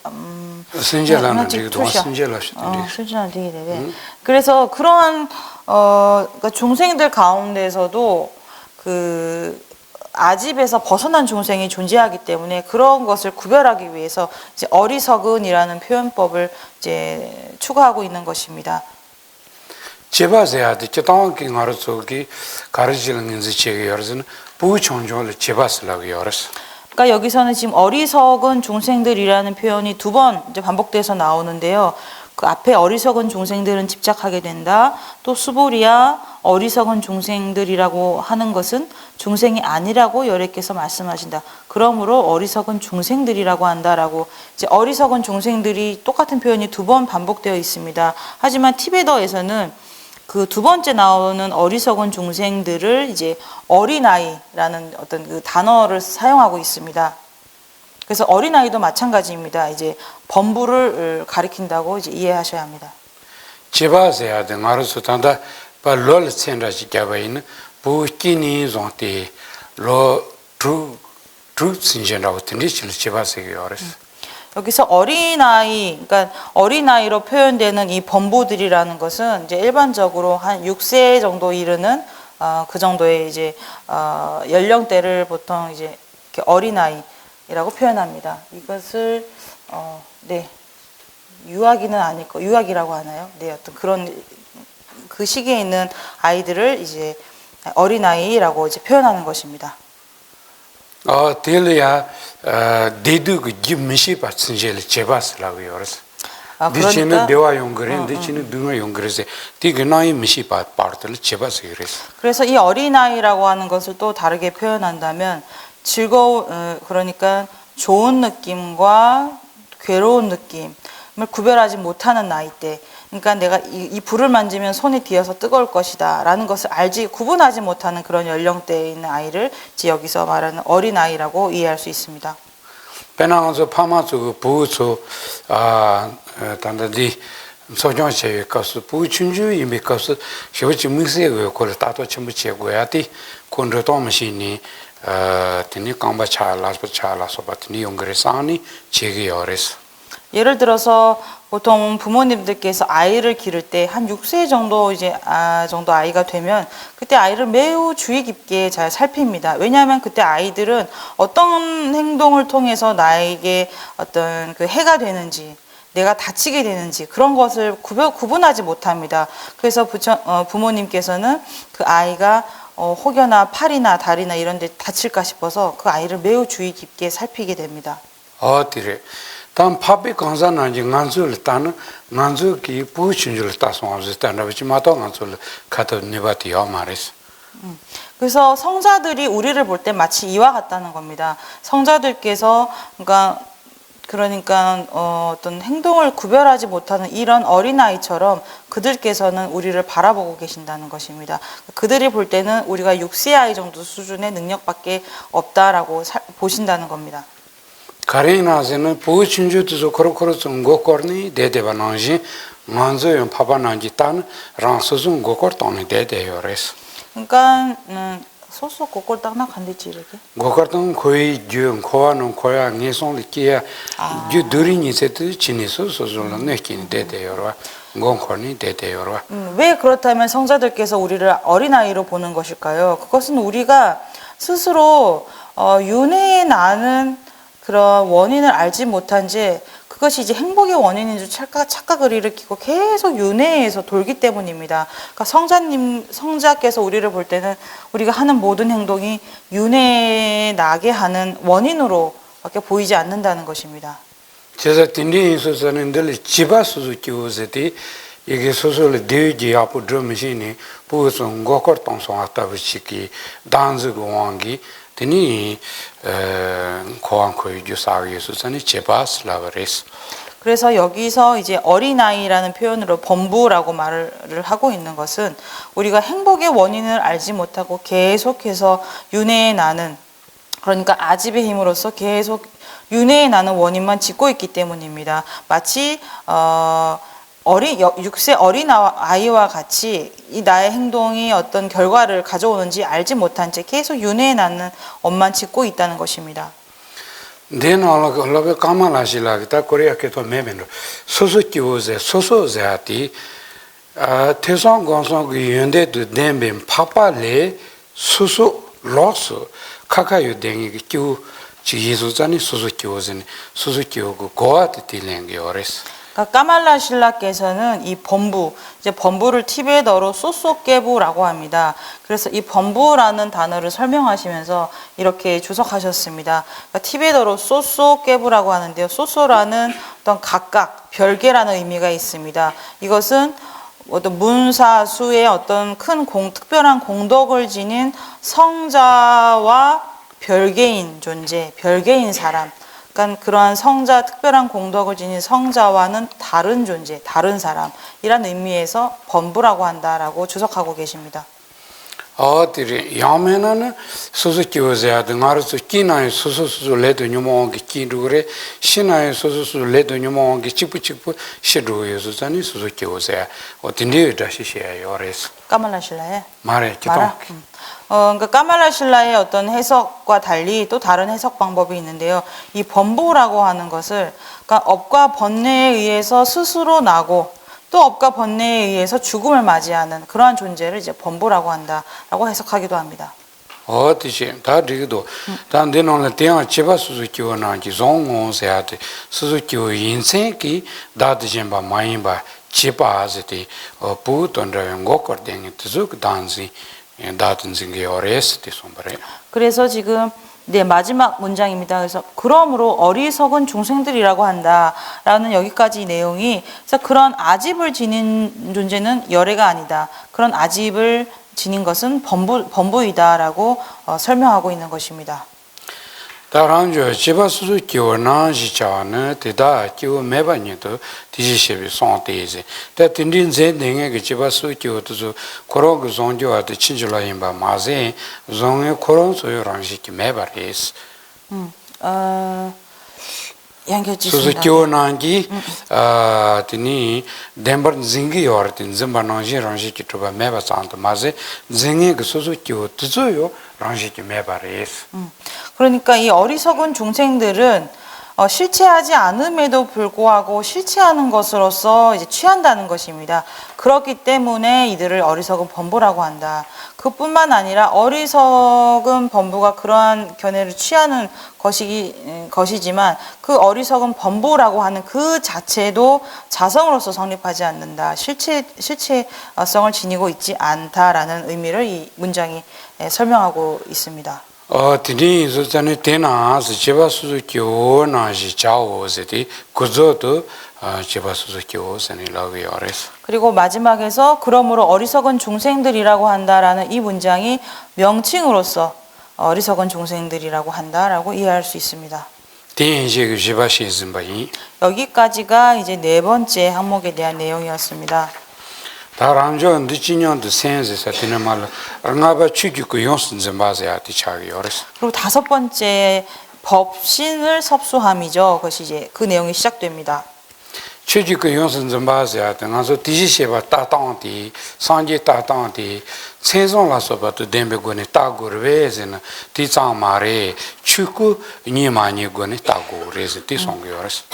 Speaker 1: 신젤라는 되게 동 신젤라시던데.
Speaker 2: 신젤라 되게 되게. 그래서 그러한 그러니까 종생들 가운데서도 그 아집에서 벗어난 종생이 존재하기 때문에 그런 것을 구별하기 위해서 이제 어리석은이라는 표현법을 이제 추가하고 있는 것입니다.
Speaker 1: 제바세야데 저당기 가르쳐기 가르치는 인지 체계 열어서는 부총종을 제바스라고 열었어.
Speaker 2: 그러니까 여기서는 지금 어리석은 종생들이라는 표현이 두 번 이제 반복돼서 나오는데요. 그 앞에 어리석은 종생들은 집착하게 된다. 또 수보리아 어리석은 종생들이라고 하는 것은 중생이 아니라고 여러께서 말씀하신다. 그러므로 어리석은 중생들이라고 한다라고 이제 어리석은 종생들이 똑같은 표현이 두 번 반복되어 있습니다. 하지만 티베더에서는 그 두 번째 나오는 어리석은 중생들을 이제 어린아이라는 어떤 그 단어를 사용하고 있습니다. 그래서 어린아이도 마찬가지입니다. 이제 범부를 가리킨다고 이제 이해하셔야 합니다.
Speaker 1: 제바세야데 가르쳐 단다 발롤 센라지 가바인 부키니 존테 로트 신전라고 든지 제바세게 열었어.
Speaker 2: 여기서 어린아이, 그러니까 어린아이로 표현되는 이 범부들이라는 것은 이제 일반적으로 한 6세 정도 이르는 그 정도의 이제 연령대를 보통 이제 이렇게 어린아이라고 표현합니다. 이것을 네 유아기는 아닐 거, 유아기라고 하나요? 네, 어떤 그런 그 시기에 있는 아이들을 이제 어린아이라고 이제 표현하는 것입니다.
Speaker 1: 텔이야 데드 그 김미시 받친젤 제바스라고 열었어. 디치는 대화 용거래 디치는 등어 용거래서 디그나이 미시 파트를 제바서 그랬어.
Speaker 2: 그래서 이 어린아이라고 하는 것을 또 다르게 표현한다면 그러니까 좋은 느낌과 괴로운 느낌을 구별하지 못하는 나이대. 그러니까 내가 이 불을 만지면 손이 뒤어서 뜨거울 것이다 라는 것을 구분하지 못하는 그런 연령대에 있는 아이를 이제 여기서 말하는 어린아이라고 이해할 수 있습니다.
Speaker 1: 배나가서 파마서 부서 단단히 소정체 가서 부춘주 이미 가서 쉬우지 무세고 그걸 따도 전부 제고야디 콘르도 머신이 드니 깜바차라서 받니 용거래사니 제게 열었어.
Speaker 2: 예를 들어서 보통 부모님들께서 아이를 기를 때 한 6세 정도 정도 아이가 되면 그때 아이를 매우 주의 깊게 잘 살핍니다. 왜냐하면 그때 아이들은 어떤 행동을 통해서 나에게 어떤 그 해가 되는지 내가 다치게 되는지 그런 것을 구분하지 못합니다. 그래서 부모님께서는 그 아이가 혹여나 팔이나 다리나 이런 데 다칠까 싶어서 그 아이를 매우 주의 깊게 살피게 됩니다.
Speaker 1: 어디래? 단 파비 강산한지 간주를 따는 간주기 부춘주를 따송하면서 따라붙이 마도 간주를 가도 네바티어 말했어.
Speaker 2: 그래서 성자들이 우리를 볼 때 마치 이와 같다는 겁니다. 성자들께서 그러니까 어떤 행동을 구별하지 못하는 이런 어린아이처럼 그들께서는 우리를 바라보고 계신다는 것입니다. 그들이 볼 때는 우리가 6세 아이 정도 수준의 능력밖에 없다라고 보신다는 겁니다.
Speaker 1: 가레나세는 부춘주도 그렇고 좀 고거니 대대바나지 만조용 파바나지 딴 랑소중 고거똥이 대대요레스.
Speaker 2: 그러니까 소소 고걸 딱나 간대지 이렇게.
Speaker 1: 고거똥 거의 중 코아는 코야 내송리기야 주드리니 세트 지니서 소소는 내긴 대대요라. 공코니 대대요라.
Speaker 2: 왜 그렇다면 성자들께서 우리를 어린아이로 보는 것일까요? 그것은 우리가 스스로 윤회에 나는 그런 원인을 알지 못한 채 그것이 이제 행복의 원인인 줄 착각을 일으키고 계속 윤회에서 돌기 때문입니다. 그러니까 성자께서 우리를 볼 때는 우리가 하는 모든 행동이 윤회에 나게 하는 원인으로밖에 보이지 않는다는 것입니다.
Speaker 1: 제가 딘디 소설인들 집아서도 키우세디 이게 소설을 대지 앞으로 드럼시니 부선 고걸 동송하다 보시기 단즈고 왕기 드니 고안코이 주사위에서는 제바슬라버레스.
Speaker 2: 그래서 여기서 이제 어린아이라는 표현으로 범부라고 말을 하고 있는 것은 우리가 행복의 원인을 알지 못하고 계속해서 윤회에 나는 그러니까 아집의 힘으로써 계속 윤회에 나는 원인만 짓고 있기 때문입니다. 마치 6세 어린 아이와 같이 이 나의 행동이 어떤 결과를 가져오는지 알지 못한 채 계속 윤회에 나는 엄만 짓고 있다는 것입니다.
Speaker 1: 내나라가 까만하시라기다 코리아께도 매면 소소기오제하티 태상광성 그 연대도 냄뱀 파파레 소소 로스 카카요 댕이 기우 지예수자니 소소기오제니 소소기오고 고아티 딜랭게오레스.
Speaker 2: 까말라 신라께서는 이 범부를 티베더로 소소깨부라고 합니다. 그래서 이 범부라는 단어를 설명하시면서 이렇게 주석하셨습니다. 그러니까 티베더로 소소깨부라고 하는데요. 소소라는 어떤 각각, 별개라는 의미가 있습니다. 이것은 어떤 문사수의 어떤 특별한 공덕을 지닌 성자와 별개인 존재, 별개인 사람. 그러니까 그러한 특별한 공덕을 지닌 성자와는 다른 존재, 다른 사람이란 의미에서 범부라고 한다라고 주석하고 계십니다.
Speaker 1: 어디리 야메나는 소소키오제아드 나르스 키나의 소소소 레도뉴모기 키루그레 시나의 소소소 레도뉴모기 치푸치푸 시루요소자니 소소키오제아 어딘데 다시시야 요레스
Speaker 2: 까말라실라에
Speaker 1: 말해 기동
Speaker 2: 그러니까 까말라실라의 어떤 해석과 달리 또 다른 해석 방법이 있는데요. 이 범부라고 하는 것을 그러니까 업과 번뇌에 의해서 스스로 나고 또 업과 번뇌에 의해서 죽음을 맞이하는 그러한 존재를 이제 범부라고 한다라고 해석하기도 합니다.
Speaker 1: 어디시 다리도 단데노는 대한 집아수수키오나기 종옹세한테 수수키오 인생기 다드젠바 마인바 집아즈디 부던라는 거거든요. 그 단지 다든지 오레스티 sombre.
Speaker 2: 그래서 지금 네, 마지막 문장입니다. 그래서 그러므로 어리석은 중생들이라고 한다라는 여기까지 내용이 그래서 그런 아집을 지닌 존재는 열애가 아니다. 그런 아집을 지닌 것은 범부이다라고 설명하고 있는 것입니다.
Speaker 1: 다랑저 지바수수 기원나 지자는 대다 기원 매반이도 디지시비 송대지 다 딘딘제 냉에 그 지바수 기원도 코로 그 zonjo한테 친절하인 바 마세 zon에 코로 소요랑시키 매바레스
Speaker 2: 양겨지습니다.
Speaker 1: 수수 기원난기 드니 덴버 징기 요르tin 짐바나지 랑시키 투바 매바산도 마세 징에 그 수수 기원 뜨조요 랑시키 매바레스
Speaker 2: 그러니까 이 어리석은 중생들은 실체하지 않음에도 불구하고 실체하는 것으로서 이제 취한다는 것입니다. 그렇기 때문에 이들을 어리석은 범부라고 한다. 그뿐만 아니라 어리석은 범부가 그러한 견해를 취하는 것이지만 그 어리석은 범부라고 하는 그 자체도 자성으로서 성립하지 않는다. 실체성을 지니고 있지 않다라는 의미를 이 문장이 설명하고 있습니다.
Speaker 1: 드니 소자네 테나스 제바수수 교나지 자오세디 구조도 제바수수 교세니 라위어레스.
Speaker 2: 그리고 마지막에서 그러므로 어리석은 중생들이라고 한다라는 이 문장이 명칭으로서 어리석은 중생들이라고 한다라고 이해할 수 있습니다.
Speaker 1: 대인식 제바시즘바이.
Speaker 2: 여기까지가 이제 네 번째 항목에 대한 내용이었습니다.
Speaker 1: 다람저 늦지년도 센스에서 되는 말 랑아바 취기고 용순좀 맞아야 디차기어레스.
Speaker 2: 그리고 다섯 번째 법신을 섭수함이죠. 그것이 이제 그 내용이 시작됩니다.
Speaker 1: 취기고 용순좀 맞아야 등한서 디시시바 따당디 상제 따당디 세종라서부터 덴베고네 따고르베즈는 디장마레 취고 니마니고네 따고르베즈 디송기어레스.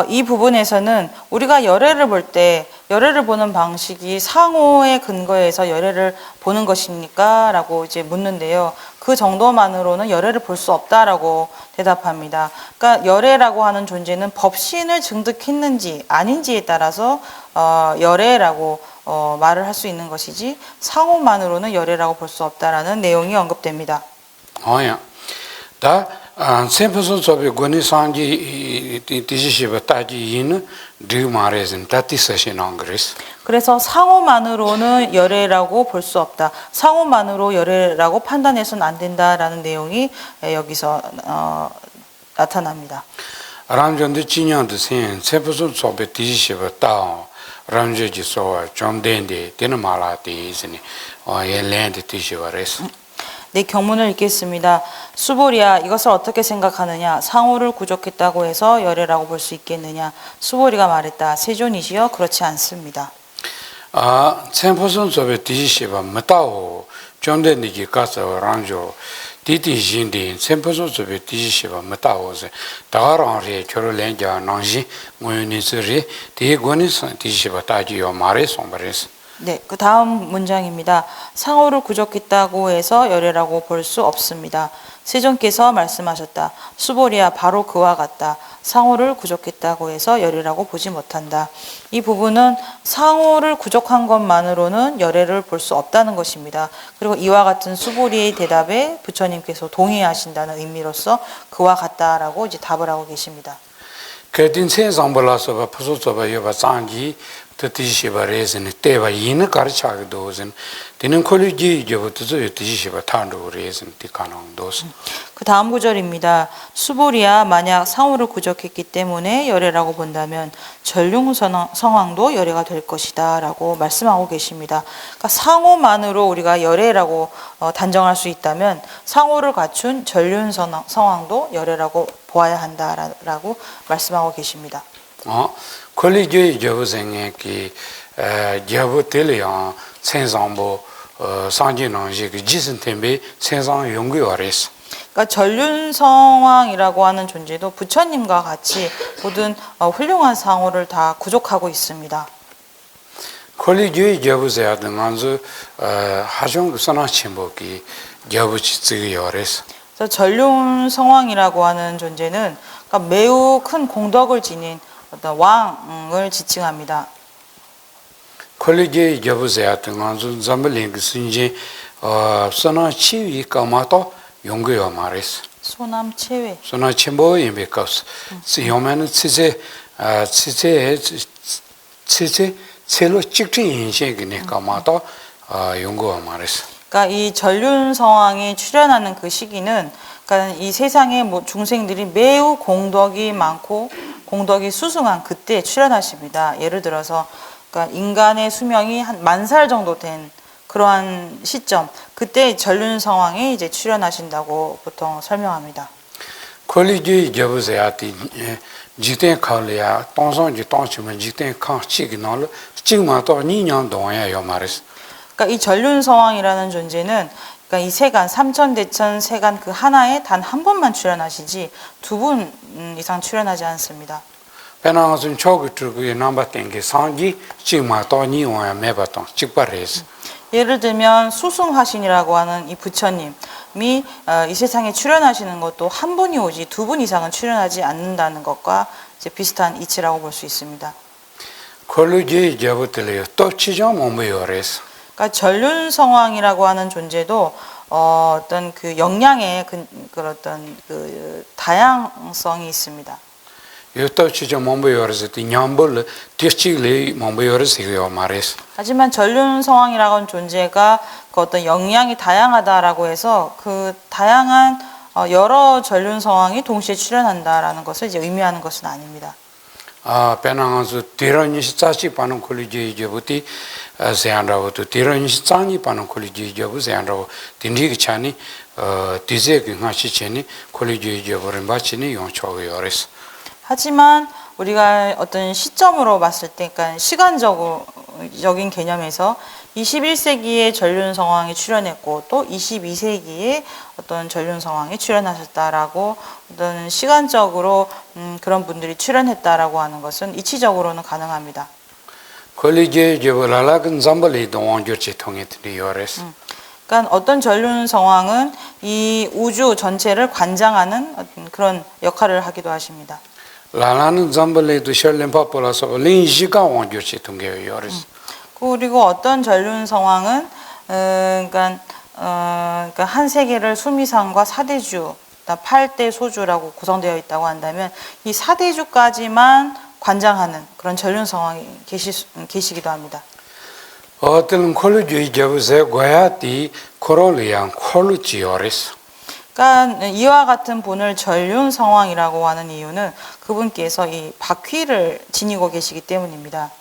Speaker 2: 이 부분에서는 우리가 열애를 볼 때 열애를 보는 방식이 상호의 근거에서 열애를 보는 것입니까? 라고 이제 묻는데요. 그 정도만으로는 열애를 볼 수 없다라고 대답합니다. 그러니까 열애라고 하는 존재는 법신을 증득했는지 아닌지에 따라서 열애라고 말을 할 수 있는 것이지 상호만으로는 열애라고 볼 수 없다라는 내용이 언급됩니다.
Speaker 1: 다 샘플선 소비 권이 상지 디지시바 따지인 드마레진 따티서시는 그레스.
Speaker 2: 그래서 상호만으로는 열애라고 볼 수 없다. 상호만으로 열애라고 판단해서는 안 된다라는 내용이 여기서 나타납니다.
Speaker 1: 람전데 진양데 생 샘플선 소비 디지시바 따 람제지 소와 좀된데 되는 말아데 이즈니 랜드 디지바레스.
Speaker 2: 네, 경문을 읽겠습니다. 수보리야, 이것을 어떻게 생각하느냐? 상호를 구족했다고 해서 열애라고 볼 수 있겠느냐? 수보리가 말했다. 세존이시여, 그렇지 않습니다.
Speaker 1: 챔포선 소베 디시바 마타오 좀된디기 가서 랑조 디디진디 챔포선 소베 디시바 마타오세 다가랑리 결혼lenja 난지 모유니스리 디고니스 디시바 따지요 말에 송바레스.
Speaker 2: 네, 그 다음 문장입니다. 상호를 구족했다고 해서 열애라고 볼 수 없습니다. 세존께서 말씀하셨다. 수보리야, 바로 그와 같다. 상호를 구족했다고 해서 열애라고 보지 못한다. 이 부분은 상호를 구족한 것만으로는 열애를 볼 수 없다는 것입니다. 그리고 이와 같은 수보리의 대답에 부처님께서 동의하신다는 의미로서 그와 같다라고 이제 답을 하고 계십니다.
Speaker 1: 그din 세상불라서바 부소서바 여바 장기 뜻이시바레스는 때바 이는 가르쳐게 도는 되는 콜리지 저부터 뜻이시바 탄도레스는 디카노도스.
Speaker 2: 그 다음 구절입니다. 수보리야, 만약 상호를 구족했기 때문에 열애라고 본다면 전륜 성왕도 열애가 될 것이다 라고 말씀하고 계십니다. 그러니까 상호만으로 우리가 열애라고 단정할 수 있다면 상호를 갖춘 전륜 성왕도 열애라고 보아야 한다라고 말씀하고 계십니다.
Speaker 1: 콜리지 저부생에 그 저부텔이야 생상보 상진원식 지선템베 생상 연구요레스.
Speaker 2: 그러니까 전륜성왕이라고 하는 존재도 부처님과 같이 모든 훌륭한 상호를 다 구족하고 있습니다.
Speaker 1: 콜리지 저부세야 등한서 하종 선화침복이 저부치즈요레스.
Speaker 2: 그래서 전륜성왕이라고 하는 존재는 그러니까 매우 큰 공덕을 지닌 어떤 왕을 지칭합니다.
Speaker 1: 콜리지 저부세야 등한서 잠블링 신지 선화치위 까마토 용거요 말했어.
Speaker 2: 소남 체외.
Speaker 1: 소나 첨보 임베카스. 요면은 치제 첼로 찍지 인식이니까 마다 용거 말했어.
Speaker 2: 그러니까 이 전륜 성왕이 출연하는 그 시기는 그러니까 이 세상의 뭐 중생들이 매우 공덕이 많고 공덕이 수승한 그때 출연하십니다. 예를 들어서 그러니까 인간의 수명이 한 10,000살 정도 된 그러한 시점, 그때 전륜 성왕이 이제 출연하신다고 보통 설명합니다.
Speaker 1: 콜리지 저부세야티 지텐 칼이야 동성지 동치면 지텐 칸 치기나로 찍마도 니냥 동야요 말했어.
Speaker 2: 그러니까 이 전륜 성왕이라는 존재는 그러니까 이 세간 삼천대천 세간 그 하나에 단 한 번만 출연하시지 2분 이상 출연하지 않습니다.
Speaker 1: 배나가서 초기 들고 넘버 땡게 상지 찍마도 니와야 매바동 찍바레스.
Speaker 2: 예를 들면 수승화신이라고 하는 이 부처님이 이 세상에 출연하시는 것도 한 분이 오지 2분 이상은 출연하지 않는다는 것과 이제 비슷한 이치라고 볼 수 있습니다.
Speaker 1: 콜리지 저부들이요 또 치정 몸이요레스.
Speaker 2: 그러니까 전륜성왕이라고 하는 존재도 어떤 그 역량의 어떤 그 다양성이 있습니다.
Speaker 1: 요또 치정 몸이요레스 냠볼 뒤치리 몸이요레스요 말레스.
Speaker 2: 하지만 전륜성왕이라고 하는 존재가 그 어떤 역량이 다양하다라고 해서 그 다양한 여러 전륜성왕이 동시에 출연한다라는 것을 이제 의미하는 것은 아닙니다.
Speaker 1: 배나가서 디런이시 짜치 파는 콜리지 저부티 세안라고도 디런이시 짱이 파는 콜리지 저부 세안라고 딘리기 차니 디제기 하시체니 콜리지 저버린 바치니 용초요레스.
Speaker 2: 하지만 우리가 어떤 시점으로 봤을 때, 그러니까 시간적인 개념에서 21세기에 전륜성왕이 출연했고 또 22세기에 어떤 전륜성왕이 출연하셨다라고 어떤 시간적으로 그런 분들이 출연했다라고 하는 것은 이치적으로는 가능합니다.
Speaker 1: 콜리지 저버라라근 잠발이도 원조치 통했더리요레스.
Speaker 2: 그러니까 어떤 전륜성왕은 이 우주 전체를 관장하는 어떤 그런 역할을 하기도 하십니다.
Speaker 1: 라라는 잠발이도 셜렘파폴라서 린시가 원조치 통해요레스.
Speaker 2: 그리고 어떤 전륜성왕은 그러니까 한 세계를 수미상과 사대주, 8대 소주라고 구성되어 있다고 한다면 이 사대주까지만 관장하는 그런 전륜성왕이 계시기도 합니다.
Speaker 1: 어떤 콜리지 저부세 고야티 코롤리안 콜루지요레스.
Speaker 2: 그러니까 이와 같은 분을 전륜성왕이라고 하는 이유는 그분께서 이 바퀴를 지니고 계시기 때문입니다.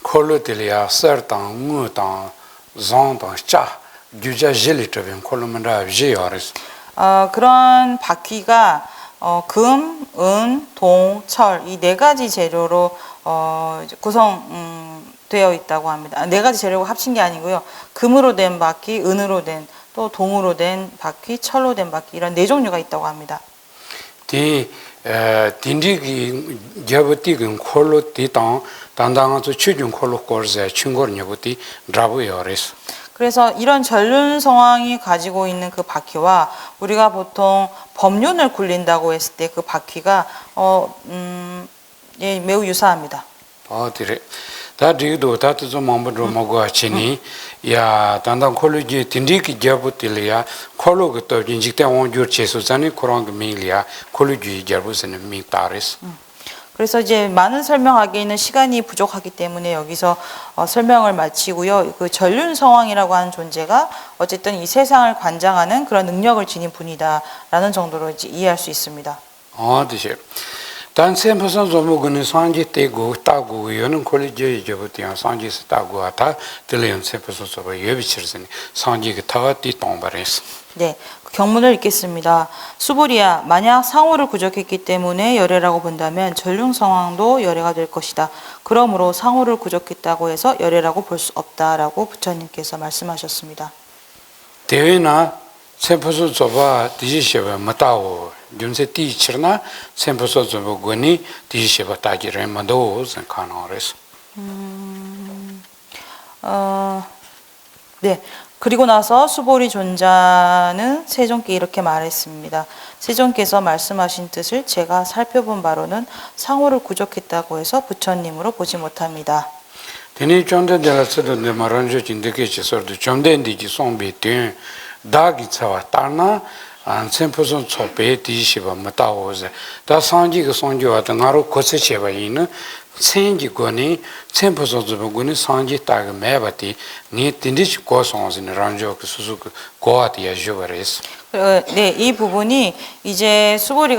Speaker 1: 콜루딜이야 서당 무당 zon당 짜 주자 질리트빈 콜루만다 비요레스.
Speaker 2: 그런 바퀴가 금, 은, 동, 철 이 4가지 재료로 구성되어 있다고 합니다. 4가지 재료가 합친 게 아니고요. 금으로 된 바퀴, 은으로 된 또 동으로 된 바퀴, 철로 된 바퀴 이런 4종류가 있다고 합니다.
Speaker 1: 딘디기 저부티근 콜루 디당 단당한서 추준 콜루 코르제 춘거냐부티 드라부요레스.
Speaker 2: 그래서 이런 전륜성왕이 가지고 있는 그 바퀴와 우리가 보통 법륜을 굴린다고 했을 때 그 바퀴가 예, 매우 유사합니다.
Speaker 1: 디레. 다디도 다트조 몸부로 먹어 치니 야 단단 콜루지 딘디기 저부티리아 콜루가 또 인직대 원주 제소산이 그런 게 밀이야 콜루지 저부스는 미타레스.
Speaker 2: 그래서 이제 많은 설명하기에는 시간이 부족하기 때문에 여기서 설명을 마치고요. 그 전륜성왕이라고 하는 존재가 어쨌든 이 세상을 관장하는 그런 능력을 지닌 분이다라는 정도로 이제 이해할 수 있습니다.
Speaker 1: 드시. 단셈퍼선 조목은 상지 떼고 따고 여는 콜리지 저부터 상지스 따고 하다 들려온 셈퍼선 조가 예비치르스니 상지가 타와띠 동바레스.
Speaker 2: 네, 경문을 읽겠습니다. 수보리야, 만약 상호를 구족했기 때문에 열애라고 본다면 전륜성왕도 열애가 될 것이다. 그러므로 상호를 구족했다고 해서 열애라고 볼 수 없다라고 부처님께서 말씀하셨습니다.
Speaker 1: 대회나 셈퍼선 조바 디지시바 마타오 윤세 티치르나 셈퍼선 조바 고니 디지시바 타지레 만도 생카노레스.
Speaker 2: 네. 그리고 나서 수보리 존자는 세존께 이렇게 말했습니다. 세존께서 말씀하신 뜻을 제가 살펴본 바로는 상호를 구족했다고 해서 부처님으로 보지 못합니다.
Speaker 1: 테니 존데델라스도 마란조 진데케치서도 존데인디지 송비티 다기 차와 따나 안 셈포선 초배 뒤시바 마타오제 다 상지가 송교하다 나로 고세체바 있는 생기고니 셈포선 주고니 상지 딱 매바티 니 딘디치 고송진 란조 그 수수 고아티야 주버레스
Speaker 2: 네, 이 부분이 이제 수보리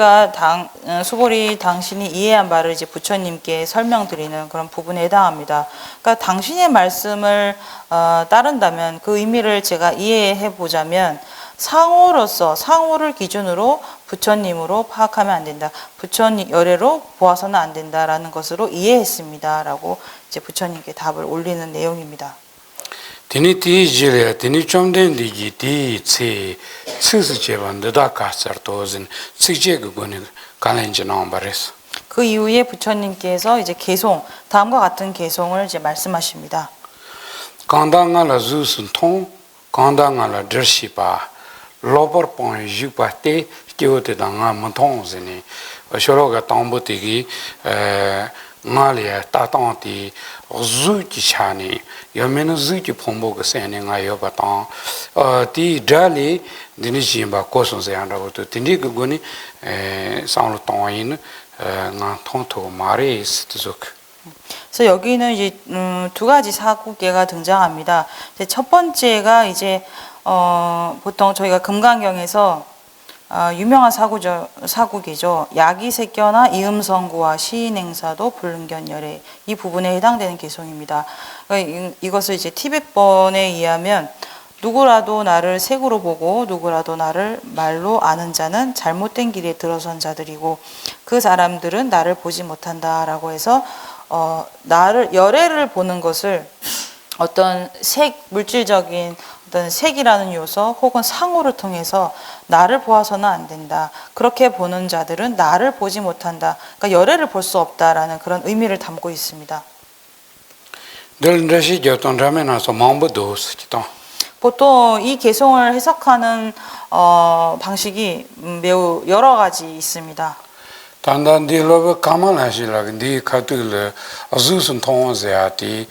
Speaker 2: 당신이 이해한 바를 이제 부처님께 설명드리는 그런 부분에 해당합니다. 그러니까 당신의 말씀을 따른다면 그 의미를 제가 이해해 보자면 상호를 기준으로 부처님으로 파악하면 안 된다. 부처님 열애로 보아서는 안 된다라는 것으로 이해했습니다라고 이제 부처님께 답을 올리는 내용입니다.
Speaker 1: 디니 티지레 디니 좀된 디지 디치 스스제반데다 카서토진 식제고니 간렌지 넘버레스
Speaker 2: 그 이후에 부처님께서 이제 개송 다음과 같은 개송을 이제 말씀하십니다.
Speaker 1: 간당알라 주슨 통 간당알라 드시바 로버폰 주바테 기오테당아 montonzeni shoroga tambotigi ngalia tatanti zuki chani yamena zuki phombo sene nga yobatan ti dali dinijimba kosonse andagoto tindig goni 상로 동인 nga 통토 마레 스트족
Speaker 2: 그래서 여기는 이제 두 가지 사구계가 등장합니다. 이제 첫 번째가 이제 보통 저희가 금강경에서 유명한 사구계죠. 야기색견화 이음성구와 시인행사도 불능견열애 이 부분에 해당되는 개송입니다. 이것을 이제 티백본에 의하면 누구라도 나를 색으로 보고 누구라도 나를 말로 아는 자는 잘못된 길에 들어선 자들이고 그 사람들은 나를 보지 못한다라고 해서 나를 열애를 보는 것을 어떤 물질적인 어떤 색이라는 요소 혹은 상호를 통해서 나를 보아서는 안 된다. 그렇게 보는 자들은 나를 보지 못한다. 그러니까 열애를 볼 수 없다라는 그런 의미를 담고 있습니다. 보통 이 개송을 해석하는 방식이 매우 여러 가지 있습니다.
Speaker 1: 단단디로베 가만하시라긴디 카투르 아주슨 통원세아티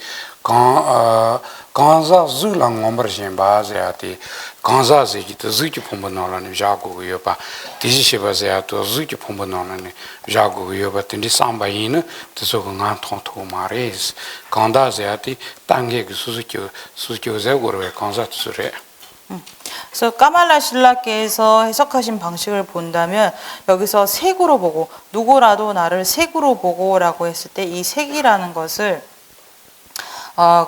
Speaker 1: 간자 줄랑 엄버신 바세아티 간자세기도 zuki pombo나라니 자고요바 디시시바세아토 zuki pom보나라니 자고요바 틴디 삼바이는 드소가 통토 마레스 간다세아티 땅게 수수교제고르에 간자트스레
Speaker 2: 그래서 까말라 신라께서 해석하신 방식을 본다면 여기서 색으로 보고 누구라도 나를 색으로 보고라고 했을 때 이 색이라는 것을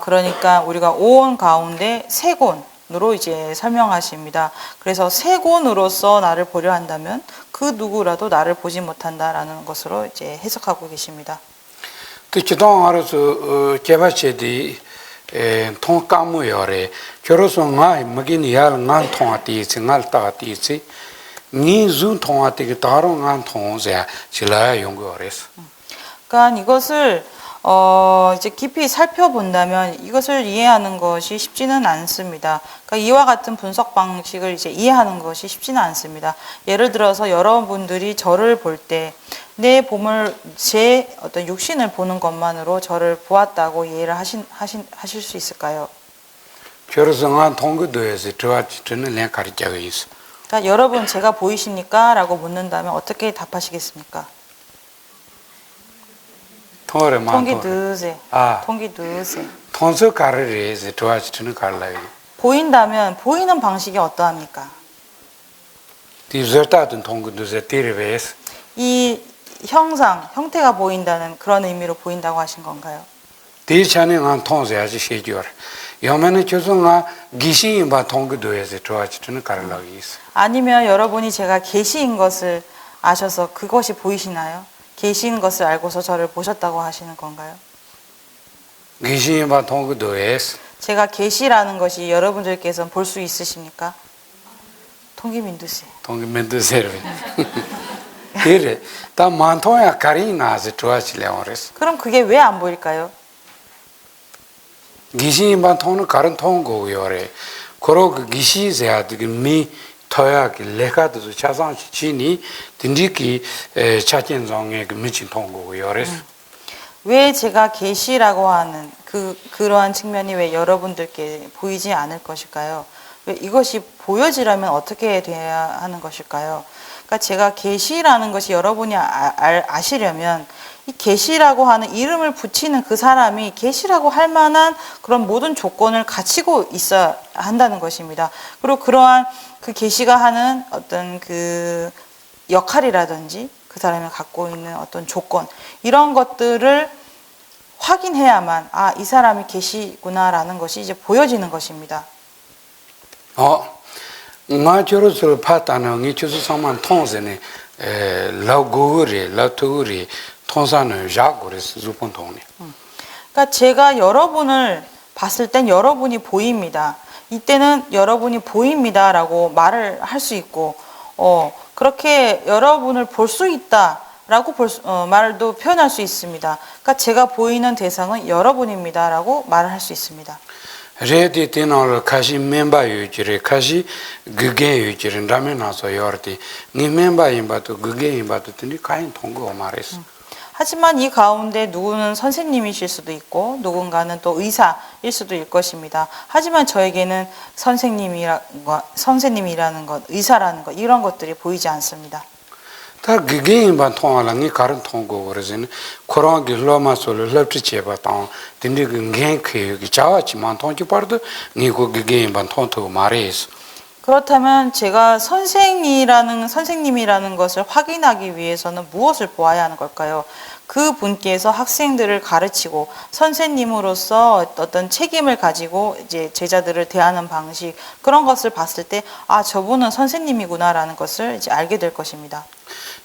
Speaker 2: 그러니까 우리가 오온 가운데 색온으로 이제 설명하십니다. 그래서 색온으로서 나를 보려 한다면 그 누구라도 나를 보지 못한다라는 것으로 이제 해석하고 계십니다.
Speaker 1: 특히도 알아서 개발체디 통까무여래 결혼성아 먹이니야 난 통하티지 날따티지 니준 통하티기 다른 난 통세 질라야 연구하랬어.
Speaker 2: 그러니까 이것을 이제 깊이 살펴본다면 이것을 이해하는 것이 쉽지는 않습니다. 그러니까 이와 같은 분석 방식을 이제 이해하는 것이 쉽지는 않습니다. 예를 들어서 여러분들이 저를 볼 때 내 몸을 제 어떤 육신을 보는 것만으로 저를 보았다고 이해를 하실 수 있을까요?
Speaker 1: 결혼성아 통구도에서 저한테는 내 가르쳐가 있어.
Speaker 2: 그러니까 여러분 제가 보이십니까? 라고 묻는다면 어떻게 답하시겠습니까? 통기 드세. 통기 드세.
Speaker 1: 통수 가르래서 저한테는 갈라요.
Speaker 2: 보인다면 보이는 방식이 어떠합니까?
Speaker 1: 디저트든 통구도에서 데리베스.
Speaker 2: 이 형태가 보인다는 그런 의미로 보인다고 하신 건가요?
Speaker 1: 대찬은 통세야지 시죠. 여면은 교수가 기시인바 통구도에서 저한테는 갈라요.
Speaker 2: 아니면 여러분이 제가 계시인 것을 아셔서 그것이 보이시나요? 계신 것을 알고서 저를 보셨다고 하시는 건가요?
Speaker 1: 계시인바 통구도에서
Speaker 2: 제가 계시라는 것이 여러분들께서는 볼 수 있으십니까? 통기민두세.
Speaker 1: 통기민두세로. 그래. 다 만통야 가리나서 좋아지려고 그랬어.
Speaker 2: 그럼 그게 왜 안 보일까요?
Speaker 1: 계시인바 통은 가른 통고요래. 그러 그 계시세야 미 토야기 레카도 차상치 지니 딘디기 차진정의 그 미친 통고요래서.
Speaker 2: 왜 제가 계시라고 하는 그러한 측면이 왜 여러분들께 보이지 않을 것일까요? 이것이 보여지려면 어떻게 돼야 하는 것일까요? 그러니까 제가 계시라는 것이 여러분이 아시려면 이 계시라고 하는 이름을 붙이는 그 사람이 계시라고 할 만한 그런 모든 조건을 갖추고 있어야 한다는 것입니다. 그리고 그러한 그 계시가 하는 어떤 그 역할이라든지 그 사람이 갖고 있는 어떤 조건 이런 것들을 확인해야만 이 사람이 계시구나라는 것이 이제 보여지는 것입니다.
Speaker 1: nga choro suru patana ngi chusu saman tongzene lauguri, lautuguri tong사는 야고레스 주폰 통네.
Speaker 2: 그러니까 제가 여러분을 봤을 땐 여러분이 보입니다. 이때는 여러분이 보입니다라고 말을 할 수 있고 그렇게 여러분을 볼 수 있다라고 말도 표현할 수 있습니다. 그러니까 제가 보이는 대상은 여러분입니다라고 말을 할 수 있습니다.
Speaker 1: 레디 테너를 카시 멤버 유지를 카시 그게 유지를 라면 나서 요르디 니 멤버 임바도 그게 임바도 드니 가인 통고 말했어. 하지만
Speaker 2: 이 가운데 누구는 선생님이실 수도 있고 누군가는 또 의사일 수도 있을 것입니다. 하지만 저에게는 선생님이라는 것, 의사라는 것 이런 것들이 보이지 않습니다.
Speaker 1: 다 그게 임바 통하랑이 가른 통고 그러지는 코로나 길로마솔을 럽치체바당 딘디 그게 그 자와지만 통지 빠르도 니고 그게 임바 통토 말했어.
Speaker 2: 그렇다면 제가 선생님이라는 것을 확인하기 위해서는 무엇을 보아야 하는 걸까요? 그 분께서 학생들을 가르치고 선생님으로서 어떤 책임을 가지고 이제 제자들을 대하는 방식 그런 것을 봤을 때 저분은 선생님이구나라는 것을 이제 알게 될 것입니다.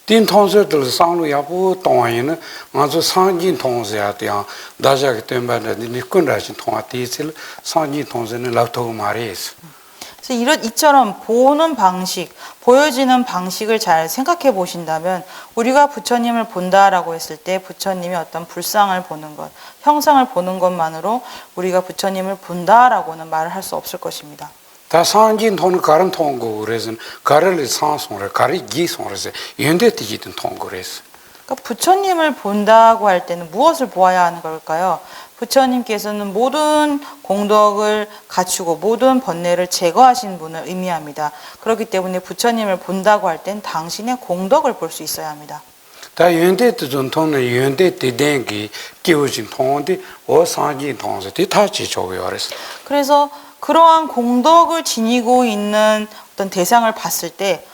Speaker 1: 딘 통서들 상루야부 동안에는 아주 상진 통서야 돼요. 다자게 때문에 니꾼라신 통화티실 상진 통서는 라토고 말했어.
Speaker 2: 그래서 이처럼 보는 방식, 보여지는 방식을 잘 생각해 보신다면 우리가 부처님을 본다라고 했을 때 부처님이 어떤 불상을 보는 것, 형상을 보는 것만으로 우리가 부처님을 본다라고는 말을 할 수 없을 것입니다.
Speaker 1: 다 상진 통은 가른 통고 그래서 가르를 상송을 가르 기송을서 연대티기든 통고래서.
Speaker 2: 그러니까 부처님을 본다고 할 때는 무엇을 보아야 하는 걸까요? 부처님께서는 모든 공덕을 갖추고 모든 번뇌를 제거하신 분을 의미합니다. 그렇기 때문에 부처님을 본다고 할 땐 당신의 공덕을 볼 수 있어야 합니다.
Speaker 1: 다 연대도 좀 통은 연대때 된게 끼워진 통인데 상진 통서 다치 저거요 그래서.
Speaker 2: 그래서 그러한 공덕을 지니고 있는 어떤 대상을 봤을 때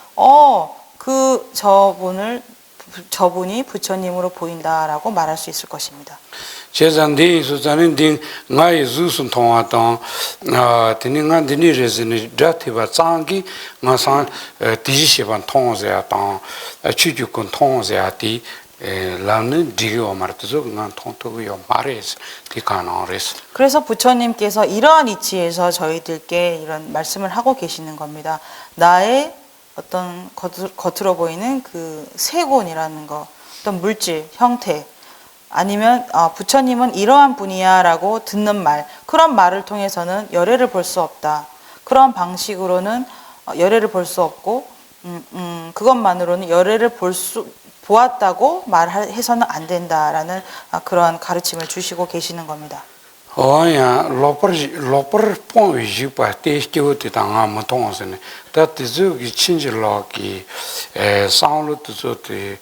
Speaker 2: 저분이 부처님으로 보인다라고 말할 수 있을 것입니다.
Speaker 1: 제잔데 수자는 딩 나의 주순 통화당 드닝한 드니레즈니 다티바 장기 나산 디시반 통자당 추주군 통자티 라는 디고 말트죠 난 통토고요 말해서 디카나레스.
Speaker 2: 그래서 부처님께서 이러한 이치에서 저희들께 이런 말씀을 하고 계시는 겁니다. 나의 어떤 겉으로 보이는 그 세곤이라는 거, 어떤 물질, 형태, 아니면 부처님은 이러한 분이야 라고 듣는 말, 그런 말을 통해서는 열애를 볼 수 없다. 그런 방식으로는 열애를 볼 수 없고 그것만으로는 열애를 보았다고 말해서는 안 된다라는 그런 가르침을 주시고 계시는 겁니다.
Speaker 1: 로퍼 폰이 파티스키오티 당아 모통스네 다티즈기 친질로기 사운드도조티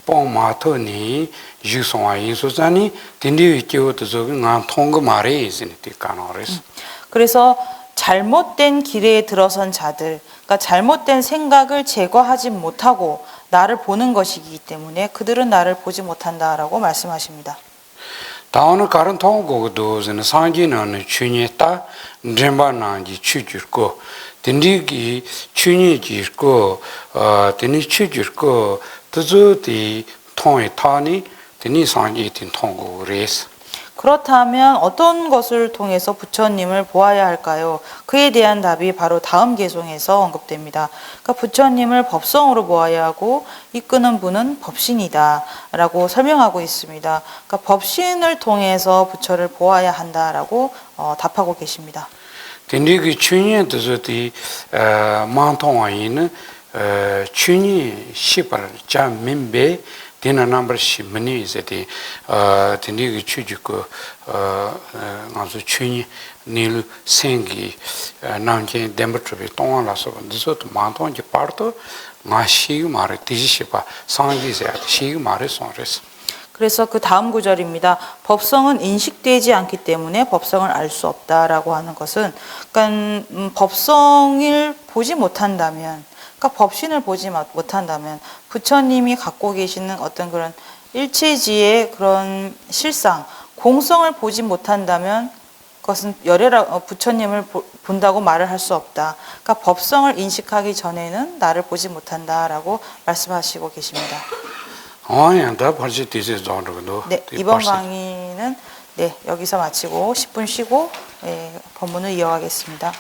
Speaker 1: 폰마토니 주송아 인소자니 딘디키오도조기 난 통고 말에 있으니까 가노레스.
Speaker 2: 그래서 잘못된 길에 들어선 자들, 그러니까 잘못된 생각을 제거하지 못하고 나를 보는 것이기 때문에 그들은 나를 보지 못한다라고 말씀하십니다.
Speaker 1: 다오는 가른 통고도 상진은 추니다 렘바나지 추주고 딘디기 추니지고 딘이 추주고 드즈디 통에 타니 딘이 상지tin 통고레스.
Speaker 2: 그렇다면 어떤 것을 통해서 부처님을 보아야 할까요? 그에 대한 답이 바로 다음 개송에서 언급됩니다. 그러니까 부처님을 법성으로 보아야 하고 이끄는 분은 법신이다 라고 설명하고 있습니다. 그러니까 법신을 통해서 부처를 보아야 한다라고 답하고 계십니다.
Speaker 1: 딘디기 추니에도서디 만통와이는 추니 시발 자민베 디나 넘버 시머니 이제디 딘디기 추주고 아주 추니 닐 생기 남게 덴버트비 동안라서 근데서도 만통지 파르도 마시 말에 디지시바 상기세 시 말에 손레스
Speaker 2: 그래서 그 다음 구절입니다. 법성은 인식되지 않기 때문에 법성을 알 수 없다라고 하는 것은, 그러니까 법성을 보지 못한다면, 그러니까 법신을 보지 못한다면 부처님이 갖고 계시는 어떤 그런 일체지의 그런 실상, 공성을 보지 못한다면 그것은 부처님을 본다고 말을 할 수 없다. 그러니까 법성을 인식하기 전에는 나를 보지 못한다라고 말씀하시고 계십니다.
Speaker 1: 아니야, 벌써 디제 정도로.
Speaker 2: 네, 이번 강의는 네, 여기서 마치고 10분 쉬고 본문을 이어가겠습니다.